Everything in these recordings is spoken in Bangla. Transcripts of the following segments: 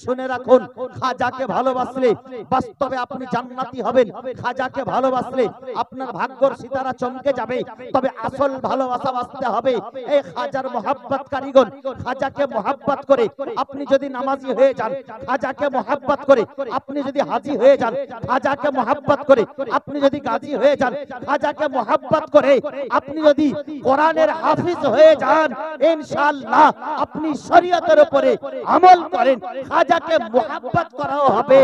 শুনে রাখুন, খাজাকে ভালোবাসলে বাস্তবে আপনি জান্নাতি হবেন। খাজাকে ভালোবাসলে আপনার ভাগ্যর সিতারা চমকে যাবে। তবে আসল ভালোবাসা বাঁচতে হবে। এই খাজার মোহাব্বত কারিগণ, খাজাকে মোহাব্বত করে আপনি যদি নামাজি হয়ে যান, খাজাকে মোহাব্বত করে আপনি যদি হাজি হয়ে যান, খাজাকে মোহাব্বত করে আপনি যদি গাজী হয়ে যান, খাজাকে মোহাব্বত করে আপনি যদি কোরআনের হাফিজ হয়ে যান, ইনশাআল্লাহ আপনি শরীয়তের উপরে আমল করেন, খাজাকে মোহাব্বত করাও হবে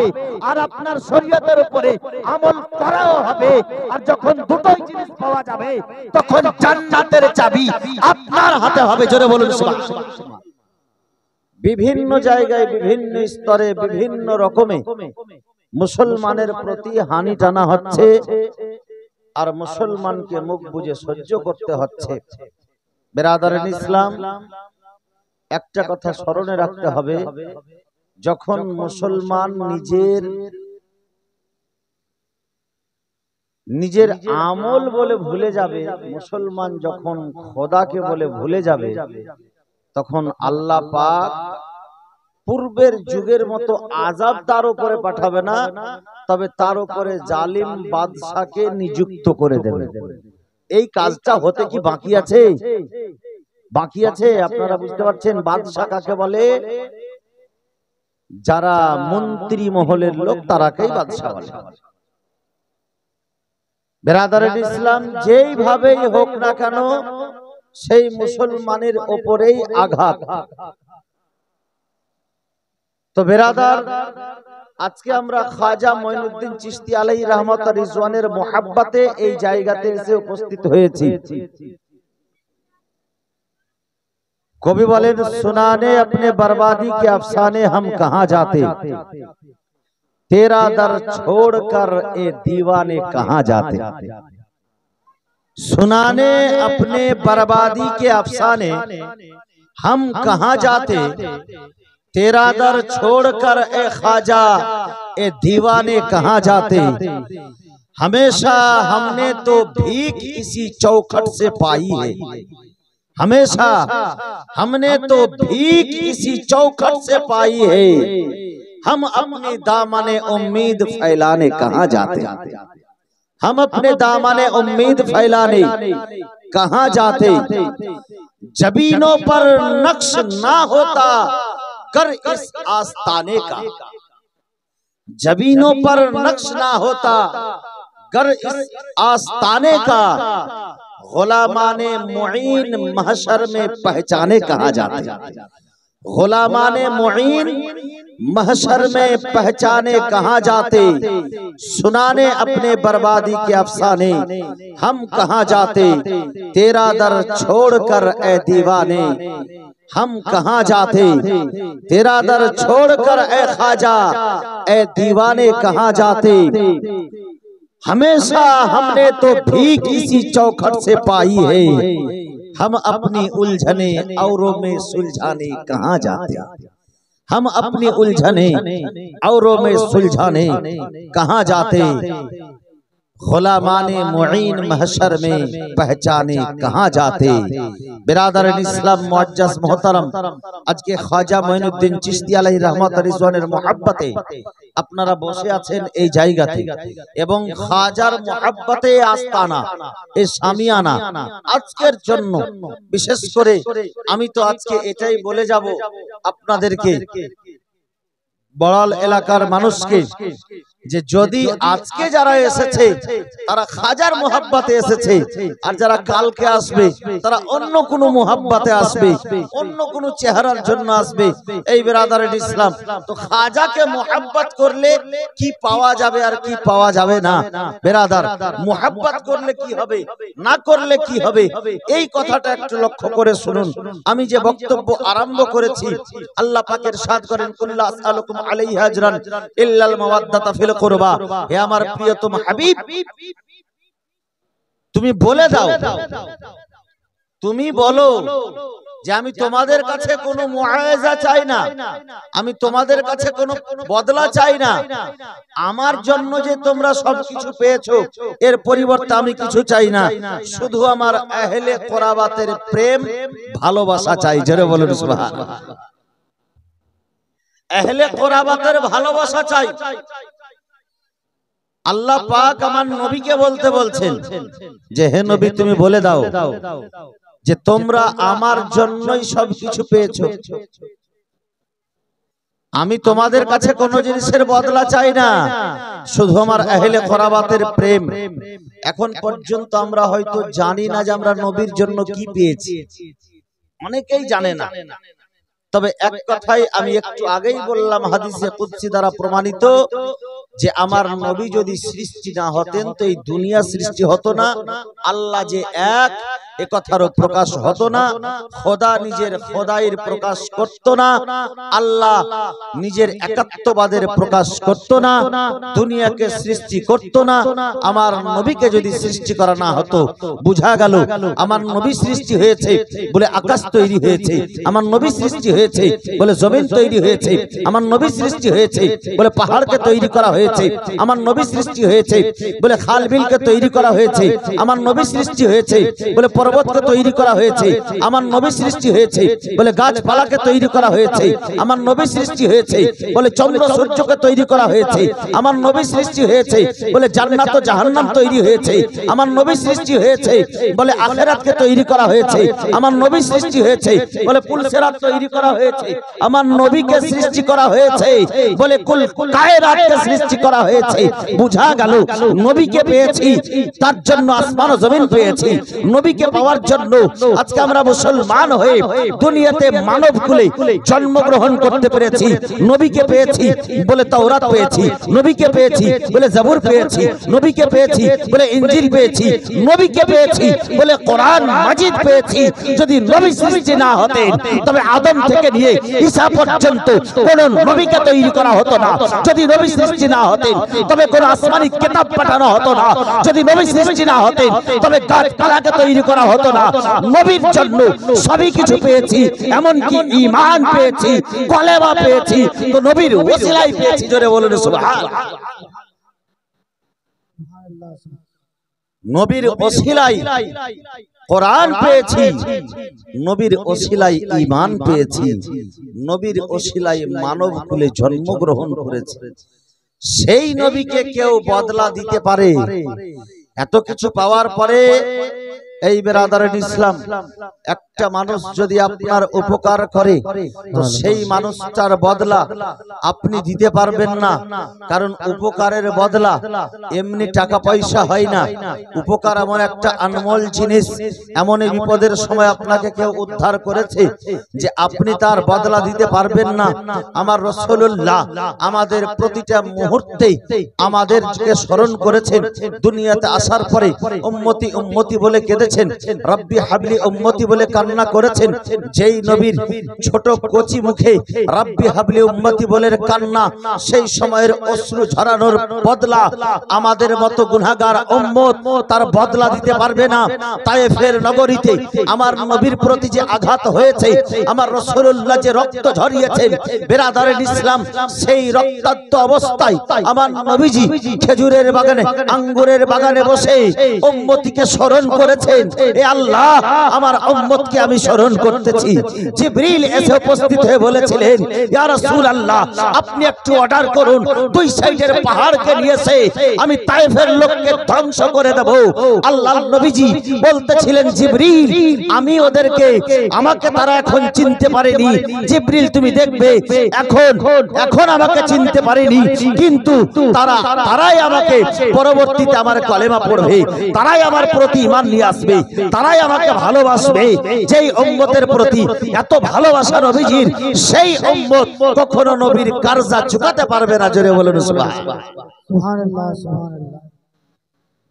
আর আপনার শরীয়তের উপরে আমল করাও হবে। আর যখন দুটোই জিনিস পাওয়া যাবে তখন জান্নাতের চাবি আপনার হাতে হবে। জোরে বলুন সুবহানাল্লাহ। বিভিন্ন জায়গায় বিভিন্ন স্তরে বিভিন্ন রকমে মুসলমানের প্রতি হানি টানা হচ্ছে আর মুসলমানকে মুখ বুজে সহ্য করতে হচ্ছে। বেরাদারান ইসলাম, একটা কথা স্মরণে রাখতে হবে, যখন মুসলমান নিজের আমল বলে ভুলে যাবে, মুসলমান যখন খোদাকে বলে ভুলে যাবে, তখন আল্লাহ পাক পূর্বের যুগের মতো আযাব তার উপরে পাঠাবে না, তবে তার উপরে জালিম বাদশাকে নিযুক্ত করে দেবে। এই কাজটা হতে কি বাকি আছে? বাকি আছে। আপনারা বুঝতে পারছেন বাদশা কাকে বলে? যারা মন্ত্রী মহলের লোক তারাকেই বাদশা বলে। বেরাদারান ইসলাম, যেইভাবেই হোক না কেন সেই মুসলমানের উপরেই আঘাত। তো বেরাদার, আজকে আমরা খাজা মঈনুদ্দিন চিশতি আলাইহি রহমত রিজওয়ানের মোহাব্বতে এই জায়গাতে এসে উপস্থিত হয়েছি। কবি বলেন, सुनाने अपने बर्बादी के अफसाने हम कहां जाते, तेरा दर छोड़कर ए दीवाने कहां जाते। सुनाने अपने बर्बादी के अफसाने हम कहां जाते, तेरा दर छोड़कर ए ख्वाजा ए दीवाने कहां जाते। हमेशा हमने तो भीख इसी चौखट से पाई है, हमेशा हमने तो भीख इसी चौखट से पाई है। हम अपनी दामने उम्मीद फैलाने कहां जाते, हम अपने दामने उम्मीद फैलाने कहां जाते। जबीनों पर नक्श ना होता कर इस आस्ताने का, जबीनों पर नक्श ना होता कर इस आस्ताने का। गुलामाने मुईन महशर में पहचाने कहां जाते, गुलामाने मुईन महशर में पहचाने कहां जाते। सुनाने अपने बर्बादी के अफसाने हम कहां जाते, तेरा दर छोड़कर ए दीवाने हम कहां जाते। तेरा दर छोड़कर ए ख्वाजा ए दीवाने कहां जाते। हमेशा हमने तो भीख इसी चौखट से पाई है, हम अपनी उलझने औरों में सुलझाने कहां जाते। हम अपनी उलझने औरों में सुलझाने कहां जाते। गुलामाने मुईन महशर में पहचाने कहां जाते। बिरादरान इस्लाम मुअज्जज मोहतरम, आज के ख्वाजा মঈনুদ্দিন চিশতি আলাইহি রহমত রিজওয়ানের মোহাব্বতে আপনারা বসে আছেন এই জায়গাতে, এবং খাজার মোহাব্বতে আস্তানা এই সামিয়ানা আজকের জন্য বিশেষ করে আমি তো আজকে এটাই বলে যাব আপনাদেরকে, বড়াল এলাকার মানুষকে, যে যদি আজকে যারা এসেছে তারা খাজার মোহাব্বতে এসেছে, আর যারা কালকে আসবে তারা অন্য কোনো মোহাব্বতে আসবে, অন্য কোনো চেহারার জন্য আসবে। এই বিরাদারান ইসলাম, তো খাজাকে মোহাব্বত করলে কি পাওয়া যাবে আর কি পাওয়া যাবে না, বিরাদার মোহাব্বত করলে কি হবে, না করলে কি হবে, এই কথাটা একটু লক্ষ্য করে শুনুন। আমি যে বক্তব্য আরম্ভ করেছি, আল্লাহ পাক ইরশাদ করেন, কুল্লু আসআলুকুম আলাইহি আজরান ইল্লাল মাওয়াদ্দাতা ফিল কুরবা। হে আমার প্রিয়তম হাবিব, তুমি বলে দাও, তুমি বলো যে আমি তোমাদের কাছে কোনো মুআযা চাই না, আমি তোমাদের কাছে কোনো বদলা চাই না। আমার জন্য যে তোমরা সবকিছু পেয়েছো এর পরিবর্তে আমি কিছু চাই না, শুধু আমার আহলে কুরবাতের প্রেম ভালোবাসা চাই। জোরে বলুন সুবহানাল্লাহ। আহলে কোরাবাতের ভালোবাসা চাই। আল্লাহ পাক আমার নবীকে বলতে বলছেন যে হে নবী তুমি বলে দাও যে তোমরা আমার জন্যই সবকিছু পেয়েছো, আমি তোমাদের কাছে কোনো জিনিসের বদলা চাই না, শুধু আমার আহলে কোরাবাতের প্রেম। এখন পর্যন্ত আমরা হয়তো জানি না যে আমরা নবীর জন্য কি পেয়েছি, অনেকেই জানে না। তবে এক কথাই আমি একটু আগেই বললাম, হাদিসে কুদসি দ্বারা প্রমাণিত যে আমার নবী যদি সৃষ্টি না হতেন তো এই দুনিয়া সৃষ্টি হতো না, আল্লাহ যে এক এ কথারও প্রকাশ হতো না, খোদা নিজের খোদাইয়ের প্রকাশ করত না, আল্লাহ নিজের একাত্মবাদের প্রকাশ করত না, দুনিয়াকে সৃষ্টি করত না। আমার নবীকে যদি সৃষ্টি করা না হতো, বুঝা গেল আমার নবী সৃষ্টি হয়েছে বলে আকাশ তৈরি হয়েছে, আমার নবী সৃষ্টি হয়েছে বলে জমিন তৈরি হয়েছে, আমার নবী সৃষ্টি হয়েছে বলে পাহাড়কে তৈরি করা হয়েছে, আমার নবী সৃষ্টি হয়েছে বলে খাল বিলকে তৈরি করা হয়েছে, আমার নবী সৃষ্টি হয়েছে বলে পর্বতকে তৈরি করা হয়েছে, আমার নবী সৃষ্টি হয়েছে বলে গাছপালাকে তৈরি করা হয়েছে, আমার নবী সৃষ্টি হয়েছে বলে চন্দ্র সূর্যকে তৈরি করা হয়েছে, আমার নবী সৃষ্টি হয়েছে বলে জান্নাত ও জাহান্নাম তৈরি হয়েছে, আমার নবী সৃষ্টি হয়েছে বলে আখিরাতকে তৈরি করা হয়েছে, আমার নবী সৃষ্টি হয়েছে বলে পুলসিরাত তৈরি করা হয়েছে, আমার নবীকে সৃষ্টি করা হয়েছে বলে কুল কায়নাতকে সৃষ্টি করা হয়েছে। বুঝা গেল নবীকে পেয়েছি তার জন্য আসমান ও জমিন পেয়েছি, নবীকে পাওয়ার জন্য আজকে আমরা মুসলমান হয়ে দুনিয়াতে মানব কুলে জন্মগ্রহণ করতে পেরেছি, নবীকে পেয়েছি বলে তাওরাত পেয়েছি, নবীকে পেয়েছি বলে জাবুর পেয়েছি, নবীকে পেয়েছি বলে ইনজিল পেয়েছি, নবীকে পেয়েছি বলে কোরআন মাজিদ পেয়েছি। যদি নবী সৃষ্টি না হতেন তবে আদম থেকে নিয়ে ঈসা পর্যন্ত কোন নবীকে তৈরি করা হতো না, যদি নবী সৃষ্টি না হতেন তবে কোন আসমানি কিতাব পাঠানো হতো না, যদি নবী সৃষ্টি না হতেন তবে গাছপালাকে তৈরি করা হতো না। নবীর জন্য সবই কিছু পেয়েছি, এমনকি ঈমান পেয়েছি, কলেমা পেয়েছি, তো নবীর ওসিলায় পেয়েছি। জোরে বলুন সুবহানাল্লাহ। নবীর ওসিলায় কোরআন পেয়েছি, নবীর ওসিলায় ঈমান পেয়েছি, নবীর ওসিলায় মানব কুলে জন্মগ্রহণ করেছে। সেই নবীকে কেউ বদলা দিতে পারে? এত কিছু পাওয়ার পরে এই বেরাদারান ইসলাম, একটা মানুষ যদি আপনার উপকার করে তো সেই মানুষটার বদলা আপনি দিতে পারবেন না, কারণ উপকারের বদলা এমনি টাকা পয়সা হয় না। উপকার এমন একটা আনমোল জিনিস, এমন বিপদের সময় আপনাকে কেউ উদ্ধার করেছে যে আপনি তার বদলা দিতে পারবেন না। আমার রাসূলুল্লাহ আমাদের প্রতিটা মুহূর্তে আমাদেরকে স্মরণ করেছেন, দুনিয়াতে আসার পরে উম্মতি উম্মতি বলে কেঁদেছেন, রব্বি হাবলি উম্মতি বলে কান্না করেছেন। যেই নবীর ছোট কচি মুখে রব্বি হাবলি উম্মতি বলে কান্না, সেই সময়ের অশ্রু ঝরানোর বদলা আমাদের মতো গুনাহগার উম্মত তার বদলা দিতে পারবে না। তায়েফের নগরীতে আমার নবীর প্রতি যে আঘাত হয়েছে, আমার রাসূলুল্লাহ যে রক্ত ঝরিয়েছেন বেরাদারান ইসলাম, সেই রক্তাক্ত অবস্থায় আমার নবীজি খেজুরের বাগানে আঙ্গুরের বাগানে বসে উম্মতিকে স্মরণ করেছেন, এ আল্লাহ আমার উম্মতকে আমি স্মরণ করতেছি। জিবরিল এসে উপস্থিত হয়ে বলেছিলেন, ইয়া রাসূলুল্লাহ আপনি একটু অর্ডার করুন, দুই সাইডের পাহাড়কে নিয়েছে আমি তায়েফের লোককে ধ্বংস করে দেব। আল্লাহর নবীজি বলতেছিলেন, জিবরিল আমি ওদেরকে, আমাকে তারা এখন চিনতে পারেনি, জিবরিল তুমি দেখবে এখন আমাকে চিনতে পারেনি, কিন্তু তারাই আমাকে পরবর্তীতে আমার কলেমা পড়বে, তারাই আমার প্রতি ঈমান নিয়ে আসবে, তারাই আমাকে ভালোবাসবে। যেই উম্মতের প্রতি এত ভালোবাসা নবীজির, সেই উম্মত কখনো নবীর কারজা চুকাতে পারবে না। জোরে বলুন সুবহানাল্লাহ। সুবহানাল্লাহ সুবহানাল্লাহ।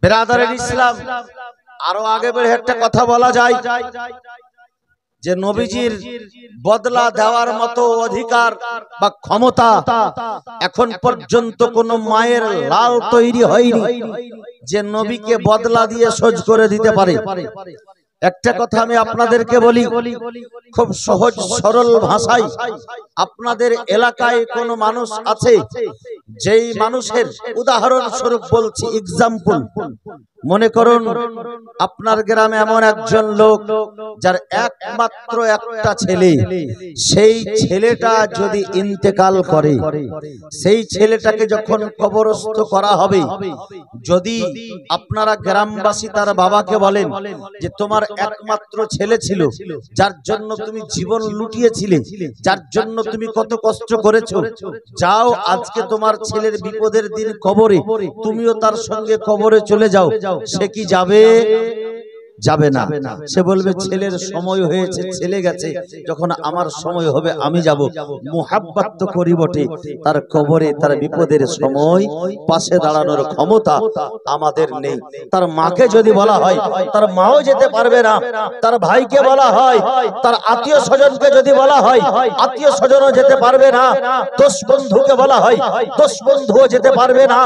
বেরাদারান ইসলাম, আরো আগে বেড়ে একটা কথা বলা যায় যে নবীজির বদলা দেওয়ার মতো অধিকার বা ক্ষমতা এখন পর্যন্ত কোন মায়ের লাল তৈরি হয়নি যে নবীকে বদলা দিয়ে সহ্য করে দিতে পারে। একটা কথা আমি আপনাদেরকে বলি খুব সহজ সরল ভাষায়, আপনাদের এলাকায় কোনো মানুষ আছে যেই মানুষের উদাহরণ স্বরূপ বলছি, এক্সাম্পল, মনে করুন আপনার গ্রামে এমন একজন লোক যার একমাত্র একটা ছেলে, সেই ছেলেটা যদি ইন্তেকাল করে, সেই ছেলেটাকে যখন কবরস্থ করা হবে, যদি আপনারা গ্রামবাসী তার বাবাকে বলেন যে তোমার একমাত্র ছেলে ছিল, যার জন্য তুমি জীবন লুটিয়েছিলে, যার জন্য তুমি কত কষ্ট করেছো, যাও আজকে তোমার ছেলের বিপদের দিন কবরে, তুমিও তার সঙ্গে কবরে চলে যাও, সে কি যাবে? যাবে না। সে বলবে ছেলের সময় হয়েছে, ছেলে গেছে, যখন আমার সময় হবে আমি যাব। মুহাব্বত তো করি বটে, তার কবরে তার বিপদের সময় পাশে দাঁড়ানোর ক্ষমতা আমাদের নেই। তার মাকে যদি বলা হয়, তার মাও যেতে পারবে না। তার ভাইকে বলা হয়, তার আত্মীয় স্বজনকে যদি বলা হয়, আত্মীয় স্বজনও যেতে পারবে না। দোষ বন্ধুকে বলা হয়, দোষ বন্ধুও যেতে পারবে না।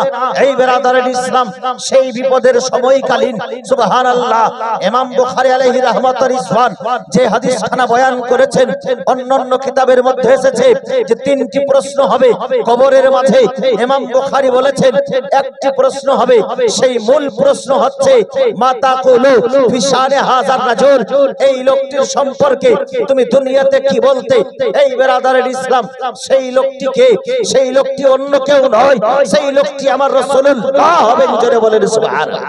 এই বেরাদারের ইসলাম সেই বিপদের সময়কালীন সুবহানাল্লাহ ইমাম বুখারী আলাইহি রাহমাতুর রিজওয়ান যে হাদিসখানা বয়ান করেছেন, অন্যান্য কিতাবের মধ্যে এসেছে যে তিনটি প্রশ্ন হবে কবরের মাঝে। ইমাম বুখারী বলেছেন একটি প্রশ্ন হবে, সেই মূল প্রশ্ন হচ্ছে মাতা কুলু ফি শানে হাজার রাজুল, এই লোকটির সম্পর্কে তুমি দুনিয়াতে কি বলতে? এই বেরাদারের ইসলাম সেই লোকটিকে, সেই লোকটি অন্য কেউ নয়, সেই লোকটি আমার রাসূলুল্লাহ হবেন। জোরে বলেন সুবহানাল্লাহ।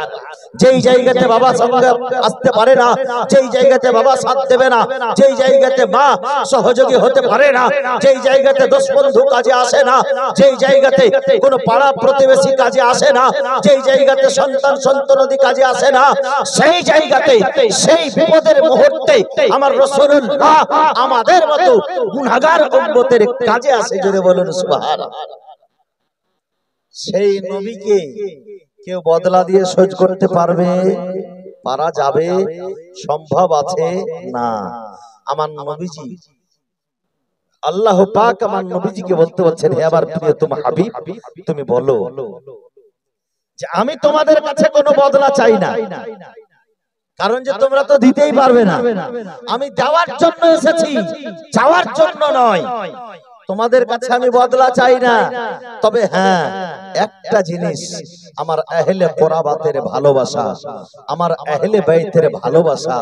যেই জায়গাতে বাবা সঙ্গে আসতে পারে না, যেই জায়গাতে বাবা সাথ দেবে না, যেই জায়গাতে মা সহযোগী হতে পারে না, যেই জায়গাতে দোষ বন্ধু কাজে আসে না, যেই জায়গাতে কোনো পাড়া প্রতিবেশী কাজে আসে না, যেই জায়গাতে সন্তান সন্ততি কাজে আসে না, সেই জায়গাতে সেই বিপদের মুহূর্তে আমার রাসূলুল্লাহ আমাদের মতো গুনাহগার উম্মতের কাজে আসে। জোরে বলুন সুবহানাল্লাহ। সেই নবীকে কেউ বদলা দিয়ে সহ্য করতে পারবে? পারা যাবে? সম্ভব আছে না। আমার নবীজি, আল্লাহ পাক আমার নবীজিকে বলতে বলছেন, হে আমার প্রিয়তম হাবিব, তুমি বলো যে আমি তোমাদের কাছে কোনো বদলা চাই না, কারণ যে তোমরা তো দিতেই পারবে না। আমি দেওয়ার জন্য এসেছি, চাওয়ার জন্য নয়। তোমাদের কাছে আমি বদলা চাই না, তবে হ্যাঁ একটা জিনিস, আমার আহলে কোরাবাতের ভালোবাসা, আমার আহলে বাইতের ভালোবাসা।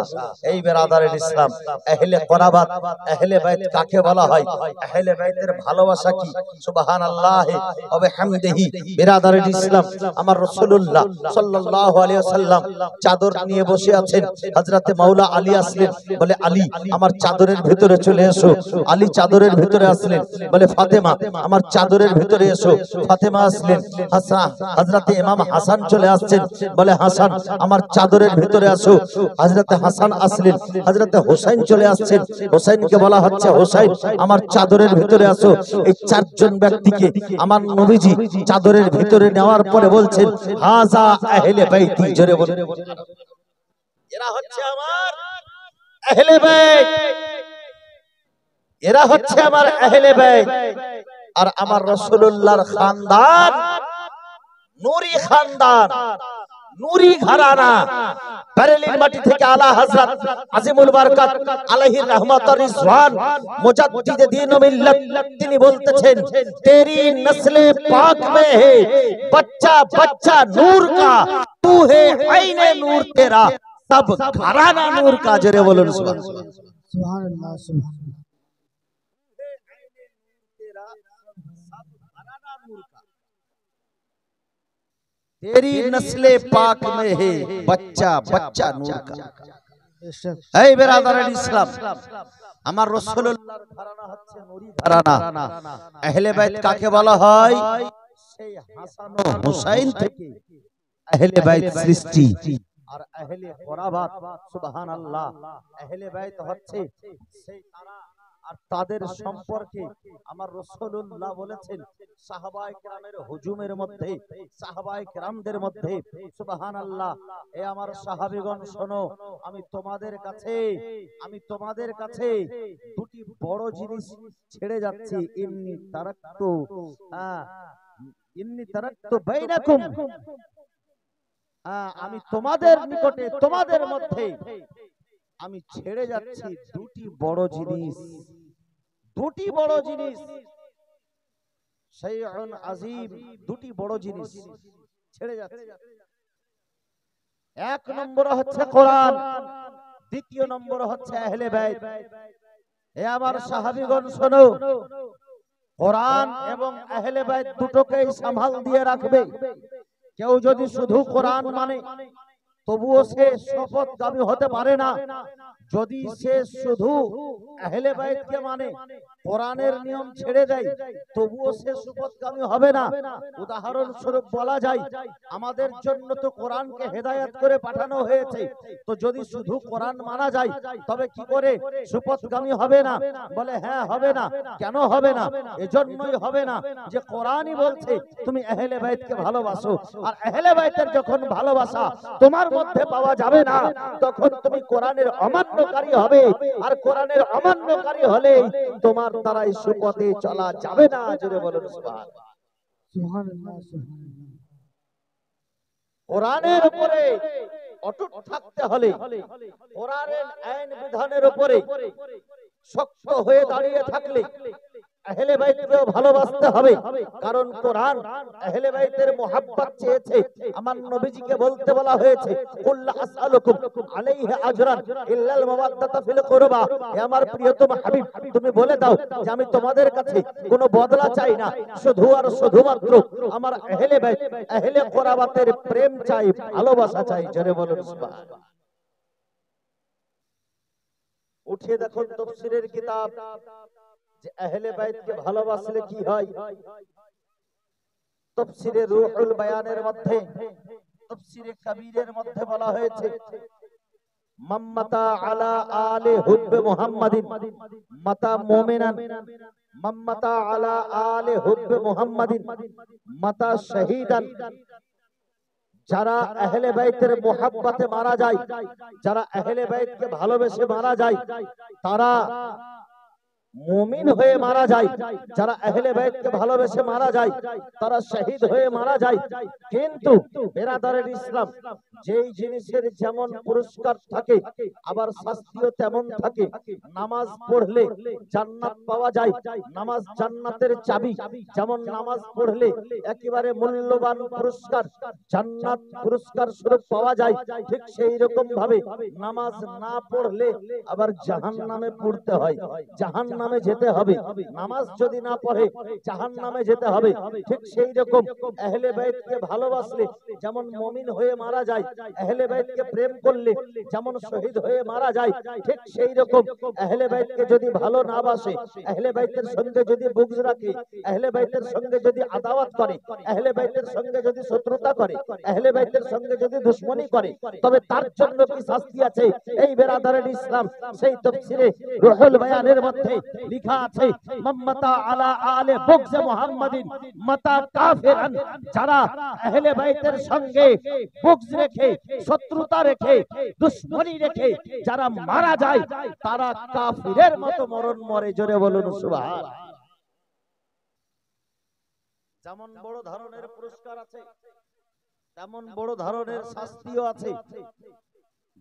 এই বেরাদারের ইসলাম, আহলে কোরাবাত, আহলে বাইত কাকে বলা হয়? আহলে বাইতের ভালোবাসা কি? সুবহানাল্লাহ ওয়া বিহামদিহি। বেরাদারের ইসলাম, আমার রাসূলুল্লাহ সাল্লাল্লাহু আলাইহি ওয়াসাল্লাম চাদর নিয়ে বসে আছেন। হযরতে মাওলা আলী আসলেন, বলে আলী আমার চাদরের ভিতরে চলে এসো। আলী চাদরের ভিতরে আসলেন, বলে ফাতেমা আমার চাদরের ভিতরে এসো। ফাতেমা আসলেন। হাসান, হযরতে ইমাম হাসান চলে আসছেন, বলে হাসান আমার চাদরের ভিতরে আসো। হযরতে হাসান আসলেন। হযরতে হোসেন চলে আসছেন, হোসেনকে বলা হচ্ছে হোসেন আমার চাদরের ভিতরে আসো। এই চারজন ব্যক্তিকে আমার নবীজি চাদরের ভিতরে নেওয়ার পরে বলছেন, হাযা আহলে বাইতি। জোরে বলেন, এরা হচ্ছে আমার আহলে বাইত, এরা হচ্ছে আমার আহলে বাইত। আর আমার রাসূলুল্লাহর খানদান নূরি খানদান, নূরি ঘরানা। বেরেলির মাটি থেকে আলা হযরত আজিমুল বারকাত আলাইহি রাহমাতুর রিজওয়ান মুজাদ্দিদ দ্বীন ও মিল্লাত, তিনি বলতেছেন তেরি নসলে পাক মে হে বচ্চা বচ্চা নূর কা, তু হে আইনে নূর তেরা, সব ঘরানা নূর কা। জোরে বলুন সুবহানাল্লাহ। সুবহানাল্লাহ, সুবহানাল্লাহ। तेरी नस्ले पाक में है बच्चा बच्चा नूर का। এই বেরাদারের ইসলাম, আমার রাসূলুল্লাহর ঘরানা হচ্ছে নূরি ঘরানা। আহলে বাইত কাকে বলা হয়? সেই হাসান ও হুসাইন থেকে আহলে বাইত সৃষ্টি। আর আহলে কোরাবাত, সুবহানাল্লাহ, আহলে বাইত হচ্ছে সেই তারা, আর তাদের সম্পর্কে আমার রাসূলুল্লাহ বলেছেন সাহাবায়ে কেরামের হুজুমের মধ্যে, সাহাবায়ে কেরামদের মধ্যে, সুবহানাল্লাহ। এ আমার সাহাবীগণ শোনো, আমি তোমাদের কাছে দুটি বড় জিনিস ছেড়ে যাচ্ছি। ইন্নী তারাকতু বাইনাকুম, আমি তোমাদের নিকটে, তোমাদের মধ্যে আমি ছেড়ে যাচ্ছি দুটি বড় জিনিস, দুটি বড় জিনিস। শাইউন আযীম, দুটি বড় জিনিস ছেড়ে যাচ্ছে। এক নম্বর হচ্ছে কোরআন, দ্বিতীয় নম্বর হচ্ছে আহলে বাইত। এ আমার সাহাবীগণ শোনো, কোরআন এবং আহলে বাইত দুটোকেই সামাল দিয়ে রাখবে। কেউ যদি শুধু কোরআন মানে তবুও সে শপথগামী হতে পারে না। যদি সে শুধু আহলে বাইতকে মানে কোরআনের নিয়ম ছেড়ে দেয় তবুও সে শপথগামী হবে না। উদাহরণস্বরূপ বলা যায়, আমাদের জন্য তো কোরআনকে হেদায়েত করে পাঠানো হয়েছে, তো যদি শুধু কোরআন মানা যায় তবে কি করে শপথগামী হবে না? বলে হ্যাঁ হবে না। কেন হবে না? এজন্যই হবে না যে কোরআনই বলছে তুমি আহলে বাইতকে ভালোবাসো, আর আহলে বাইতের যখন ভালোবাসা তোমার মধ্যে পাওয়া যাবে না তখন তুমি কোরআনের অমান্যকারী হবে, আর কোরআনের অমান্যকারী হলে তোমার দ্বারাই সুপথে চলা যাবে না। জোরে বলুন সুবহানাল্লাহ। সুবহানাল্লাহ, সুবহানাল্লাহ। কোরআনের উপরে অটুট থাকতে হলে, কোরআনের আইন বিধানের উপরে শক্ত হয়ে দাঁড়িয়ে থাকলে আহলে বাইতকেও ভালোবাসতে হবে। কারণ কোরআন আহলে বাইতের মুহাব্বত চেয়েছে। আমার নবীজিকে বলতে বলা হয়েছে, কুল লা আসআলুকুম আলাইহি আজরান ইল্লাল মাওয়াদ্দাতা ফিল কুরবা। হে আমার প্রিয়তম হাবিব, তুমি বলে দাও যে আমি তোমাদের কাছে কোনো বদলা চাই না, শুধু আর শুধুমাত্র আমার আহলে বাইত, আহলে কুরবাতের প্রেম চাই, ভালোবাসা চাই। জোরে বলুন সুবহানাল্লাহ। উঠিয়ে দেখুন তাফসীরের কিতাব যে আহলে বাইতকে ভালোবাসলে কি হয়। তাফসীরে রূহুল বায়ানের মধ্যে, তাফসীরে কবীরের মধ্যে বলা হয়েছে, মাম্মাতা আলা আলি হুব্বে মুহাম্মাদিন মাতা মুমিনান, মাম্মাতা আলা আলি হুব্বে মুহাম্মাদিন মাতা শাহীদান। যারা আহলে বাইতের মুহাব্বতে মারা যায়, যারা আহলে বাইতকে ভালোবেসে মারা যায়, তারা মুমিন হয়ে মারা যায়। যারা আহলে বাইতকে ভালোবেসে মারা যায় তারা শহীদ হয়ে মারা যায়। কিন্তু বেরাদারের ইসলাম, যেই জিনিসের যেমন পুরস্কার থাকে আবার শাস্তিও তেমন থাকে। নামাজ পড়লে জান্নাত পাওয়া যায়, নামাজ জান্নাতের চাবি। যেমন নামাজ পড়লে একেবারে মূল্যবান পুরস্কার জান্নাত পুরস্কার স্বরূপ পাওয়া যায়, ঠিক সেই রকম ভাবে নামাজ না পড়লে আবার জাহান্নামে পড়তে হয়, জাহান্নামে যেতে হবে। নামাজ যদি না পড়ে জাহান্নামে যেতে হবে। ঠিক সেই রকম আহলে বাইতকে ভালোবাসলে যেমন মুমিন হয়ে মারা যায়, আহলে বাইতকে প্রেম করলে যেমন শহীদ হয়ে মারা যায়, ঠিক সেই রকম আহলে বাইতকে যদি ভালো না বাসে, আহলে বাইতের সঙ্গে যদি বুগজ রাখে, আহলে বাইতের সঙ্গে যদি আদাওয়াত করে, আহলে বাইতের সঙ্গে যদি শত্রুতা করে, আহলে বাইতের সঙ্গে যদি দুশমনি করে, তবে তার জন্য কি শাস্তি আছে। এই বেরাদারের ইসলাম সেই তাফসীরে রূহুল বায়ানের মধ্যে লিখা আছে, মাম্মাতা আলা আলে বুগজ মুহাম্মাদিন মাতা কাফিরান। যারা আহলে বাইতের সঙ্গে বুগজ রেখে, শত্রুতা রেখে, দুশমনি রেখে যারা মারা যায় তারা কাফিরের মতো মরণ মরে। জোরে বলুন সুবহানাল্লাহ। যেমন বড় ধরনের পুরস্কার আছে তেমন বড় ধরনের শাস্তিও আছে।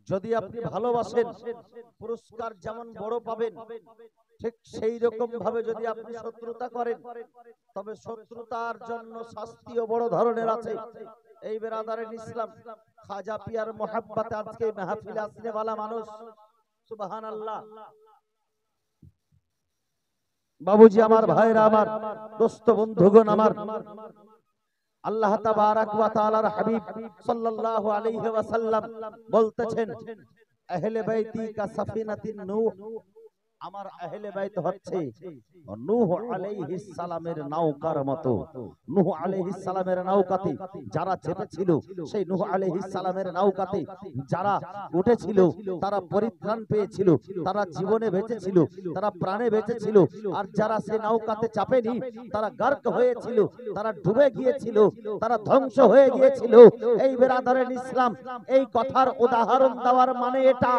যদি আপনি ভালোবাসেন পুরস্কার যেমন বড় পাবেন, ঠিক সেই রকম ভাবে যদি আপনি শত্রুতা করেন তবে শত্রুতার জন্য শাস্তিও বড় ধরনের আছে। এই বেরাদারের ইসলাম, খাজা পিয়ার মুহাব্বতে আজকে মাহফিলে আসনে वाला মানুষ, সুবহানাল্লাহ। বাবুজি আমার, ভাইরা আমার, দোস্ত বন্ধুগণ আমার, আল্লাহ তাবারাক ওয়া তাআলার হাবিব সাল্লাল্লাহু আলাইহি ওয়াসাল্লাম বলতেছেন, আহলে বাইতি কা সাফিনাতিন নূহ। আমার আহলে বাইত হচ্ছে নূহ আলাইহিস সালামের নৌকার মতো। নূহ আলাইহিস সালামের নৌকাতে যারা চেপেছিল, সেই নূহ আলাইহিস সালামের নৌকাতে যারা উঠেছিল তারা পরিত্রাণ পেয়েছিল, তারা জীবনে বেঁচেছিল, তারা প্রাণে বেঁচেছিল। আর যারা সেই নৌকাতে চাপেনি তারা গার্ক হয়েছিল, তারা ডুবে গিয়েছিল, তারা ধ্বংস হয়ে গিয়েছিল। এই বেরাদারের ইসলাম, এই কথার উদাহরণ দেওয়ার মানে এটা,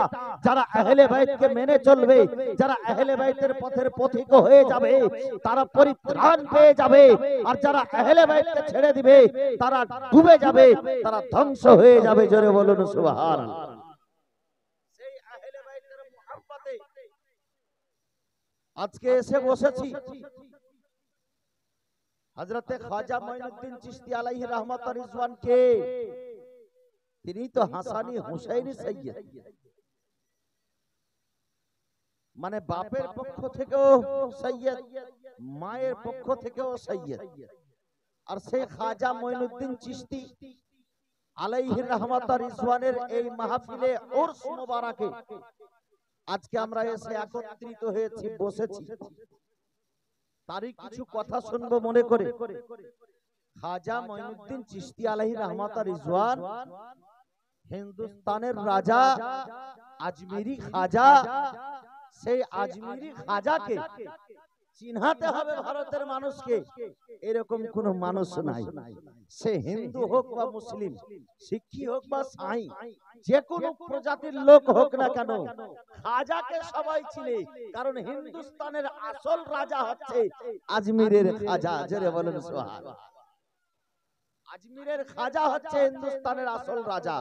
যারা আহলে বাইতকে মেনে চলবে, যারা আহলে বাইতের পথের পথিক হয়ে যাবে তারা পরিত্রাণ পেয়ে যাবে, আর যারা আহলে বাইতকে ছেড়ে দিবে তারা ডুবে যাবে, তারা ধ্বংস হয়ে যাবে। জোরে বলুন সুবহানাল্লাহ। সেই আহলে বাইতের মুহাব্বতে আজকে এসে বসেছি। হযরতে খাজা মঈনুদ্দিন চিশতি আলাইহি রহমত ওয়া রিজওয়ান কে? তিনি তো হাসানি হুসাইনি সৈয়দ, মানে বাপের পক্ষ থেকেও সৈয়দ, মায়ের পক্ষ থেকেও সৈয়দ। আর সেই খাজা মঈনুদ্দিন চিশতি আলাইহি রহমত ওয়া রিজওয়ানের এই মাহফিলে উরস মুবারাকে আজকে আমরা এসে একত্রিত হয়েছি, বসেছি। তারই কিছু কথা শুনবো মনে করে। খাজা মঈনুদ্দিন চিশতি আলাইহি রহমত ওয়া রিজওয়ান হিন্দুস্তানের রাজা, আজমিরি খাজা। সেই আজমিরি খাজাকে চিনহাতে হবে ভারতের মানুষকে। এরকম কোন মানুষ নাই, সে হিন্দু হোক বা মুসলিম, শিক্ষী হোক বা সাই, যে কোনো প্রজাতির লোক হোক না কেন, খাজাকে সবাই চিনে। কারণ হিন্দুস্তানের আসল রাজা হচ্ছে আজমিরের খাজা। জোরে বলেন সুবহানাল্লাহ। আজমিরের খাজা হচ্ছে হিন্দুস্তানের আসল রাজা,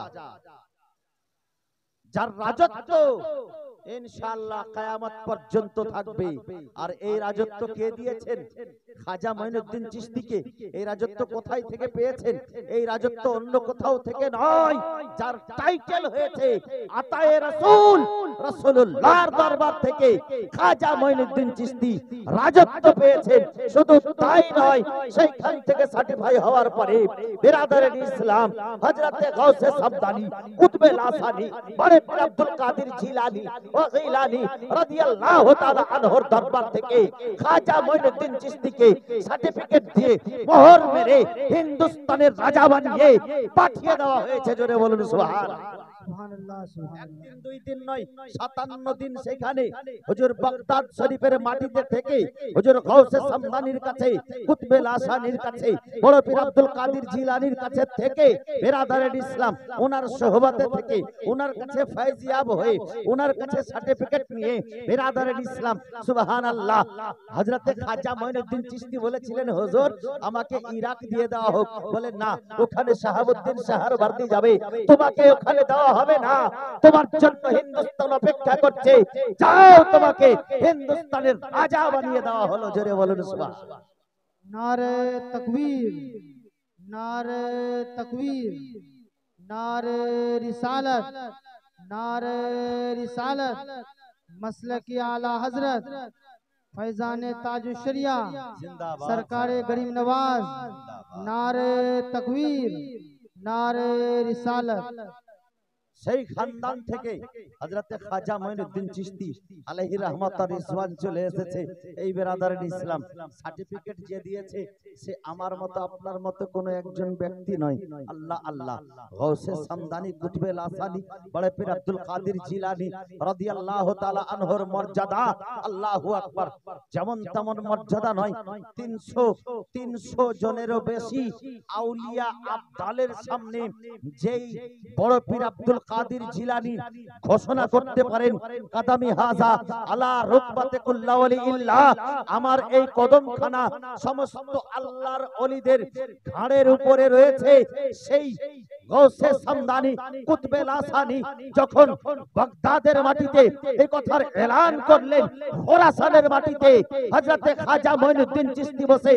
যার রাজত্ব ইনশাআল্লাহ কিয়ামত পর্যন্ত থাকবে। আর এই রাজত্ব কে দিয়েছেন? খাজা মঈনুদ্দিন চিশতিকে। এই রাজত্ব কোথায় থেকে পেয়েছেন? এই রাজত্ব অন্য কোথাও থেকে নয়। যার টাইটেল হয়েছে আতায়ে রাসূল, রাসূলুল্লাহর দরবার থেকে খাজা মঈনুদ্দিন চিশতি রাজত্ব পেয়েছেন। শুধু তাই নয়, সেইখান থেকে সার্টিফাই হওয়ার পরে বিরাদরে ইসলাম হযরতে গাউসে সামদানি, কুতবে লাসানি, বড়ে পীর আব্দুল কাদের জিলানী ও গিলানী রাদিয়াল্লাহু তাআলা আনহুর দরবার থেকে খাজা মঈনুদ্দিন চিশতিকে সার্টিফিকেট দিয়ে মোহর মেরে হিন্দুস্তানের রাজা বানিয়ে পাঠিয়ে দেওয়া হয়েছে। জোরে বলুন সুবহানাল্লাহ। একদিন দুই দিন নয়, 57 দিন সেখানে হুজুর বাগদাদ শরীফের মাটিতে থেকে হুজুর গাউসে সামদানির কাছে, কুতবে লাসানির কাছে, বড় পীর আব্দুল কাদের জিলানীর কাছে থেকে বিরাদরে ইসলাম ওনার সোহবতে থেকে, ওনার কাছে ফয়জিয়াব হয়ে, ওনার কাছে সার্টিফিকেট নিয়ে বিরাদরে ইসলাম সুবহানাল্লাহ। হযরতে খাজা মঈনুদ্দিন চিশতি বলেছিলেন, হুজুর আমাকে ইরাক দিয়ে দেওয়া হোক। বলে না, ওখানে শাহাবুদ্দিন শাহরবার্দি যাবে, তোমাকে ওখানে দেওয়া হবে না, তোমার জন্য হিন্দুস্তান অপেক্ষা করছে, যাও, তোমাকে হিন্দুস্তানের রাজা বানিয়ে দেওয়া হলো। জোরে বলুন সুবহানাল্লাহ। नारे तकबीर, नारे तकबीर, नारे रिसालत, नारे रिसालत, मसलकी आला हजरत फैजान ताजुशरिया सरकार गरीब नवाज, नारे तकबीर, नारे रिसालत। সেই খানদান থেকে হযরতে খাজা মঈনুদ্দিন চিশতি আলাইহি রহমত ওয়া রিজওয়ান চলে এসেছে। এই বিরাদরে ইসলাম সার্টিফিকেট যে দিয়েছে সে আমার মতো আপনার মতো কোনো একজন ব্যক্তি নয়। আল্লাহ আল্লাহ, গাউসে সামদানি, কুতবে লাসানি, বড়ে পীর আব্দুল কাদের জিলানী রাদিয়াল্লাহু তাআলা আনহুর মর্যাদা, আল্লাহু আকবার, যেমন তেমন মর্যাদা নয়। 300 জনেরও বেশি আউলিয়া আবদালের সামনে যেই বড় পীর আব্দুল কাদের জিলানী ঘোষণা করতে পারেন, কাদামি হাজা আলা রুকবাতে কুল্লা ওয়ালি ইল্লাহ, আমার এই কদমখানা সমস্ত আল্লাহর ওলিদের ঘাড়ের উপরে রয়েছে। সেই গাউসে সামদানি, কুতবে লাসানি যখন বাগদাদের মাটিতে এই কথার এলান করলেন, খোরাসানের মাটিতে হযরতে খাজা মঈনুদ্দিন চিশতি বসে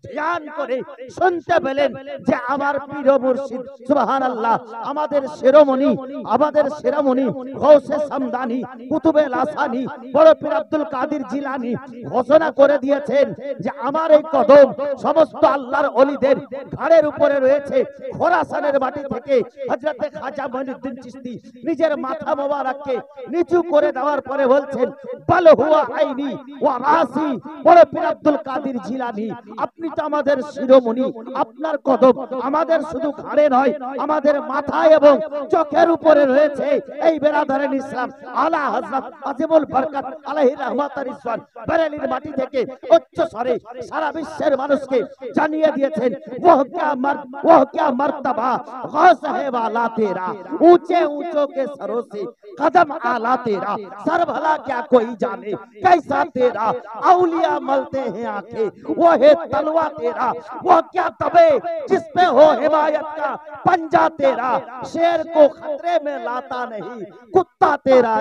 ধ্যান করে শুনতে পেলেন যে আমার পীর মুর্শিদ সুবহানাল্লাহ, আমাদের শিরোমণি, আমাদের শিরোমণি গাউসে সামদানি, কুতুবে লাসানি, বড় পীর আব্দুল কাদের জিলানী ঘোষণা করে দিয়েছেন যে আমার এই কদম সমস্ত আল্লাহর ওলিদের ঘাড়ের উপরে রয়েছে। খোরাসানের মাটি থেকে হযরতে খাজা মঈনুদ্দিন চিশতি নিজের মাথা মোবারককে নিচু করে দেওয়ার পরে বলছেন, বাল হুয়া আইনি ওয়া রাসি, বড় পীর আব্দুল কাদের জিলানী, আপনি তো আমাদের শিরোমণি, আপনার কদম আমাদের শুধু ঘাড়ে নয়, আমাদের মাথায় এবং চোখের উপরে রয়েছে। এই বিরাদরে ইসলাম আলা হযরত আজিমুল বরকত আলাইহি রহমত ওয়া রিজওয়ান বেরেলির মাটি থেকে উচ্চ স্বরে সারা বিশ্বের মানুষকে জানিয়ে দিয়েছেন, ওহ क्या मर्तबा गौस है वाला तेरा, ऊंचे ऊंचों के सरों से कदम आला तेरा, सर भला क्या कोई जाने कैसा तेरा, औलिया मलते हैं आंखें वो है तलवा तेरा, वो क्या तबे जिस पे हो हिमायत का पंजा तेरा, शेर को खतरे में लाता नहीं कुत्ता तेरा।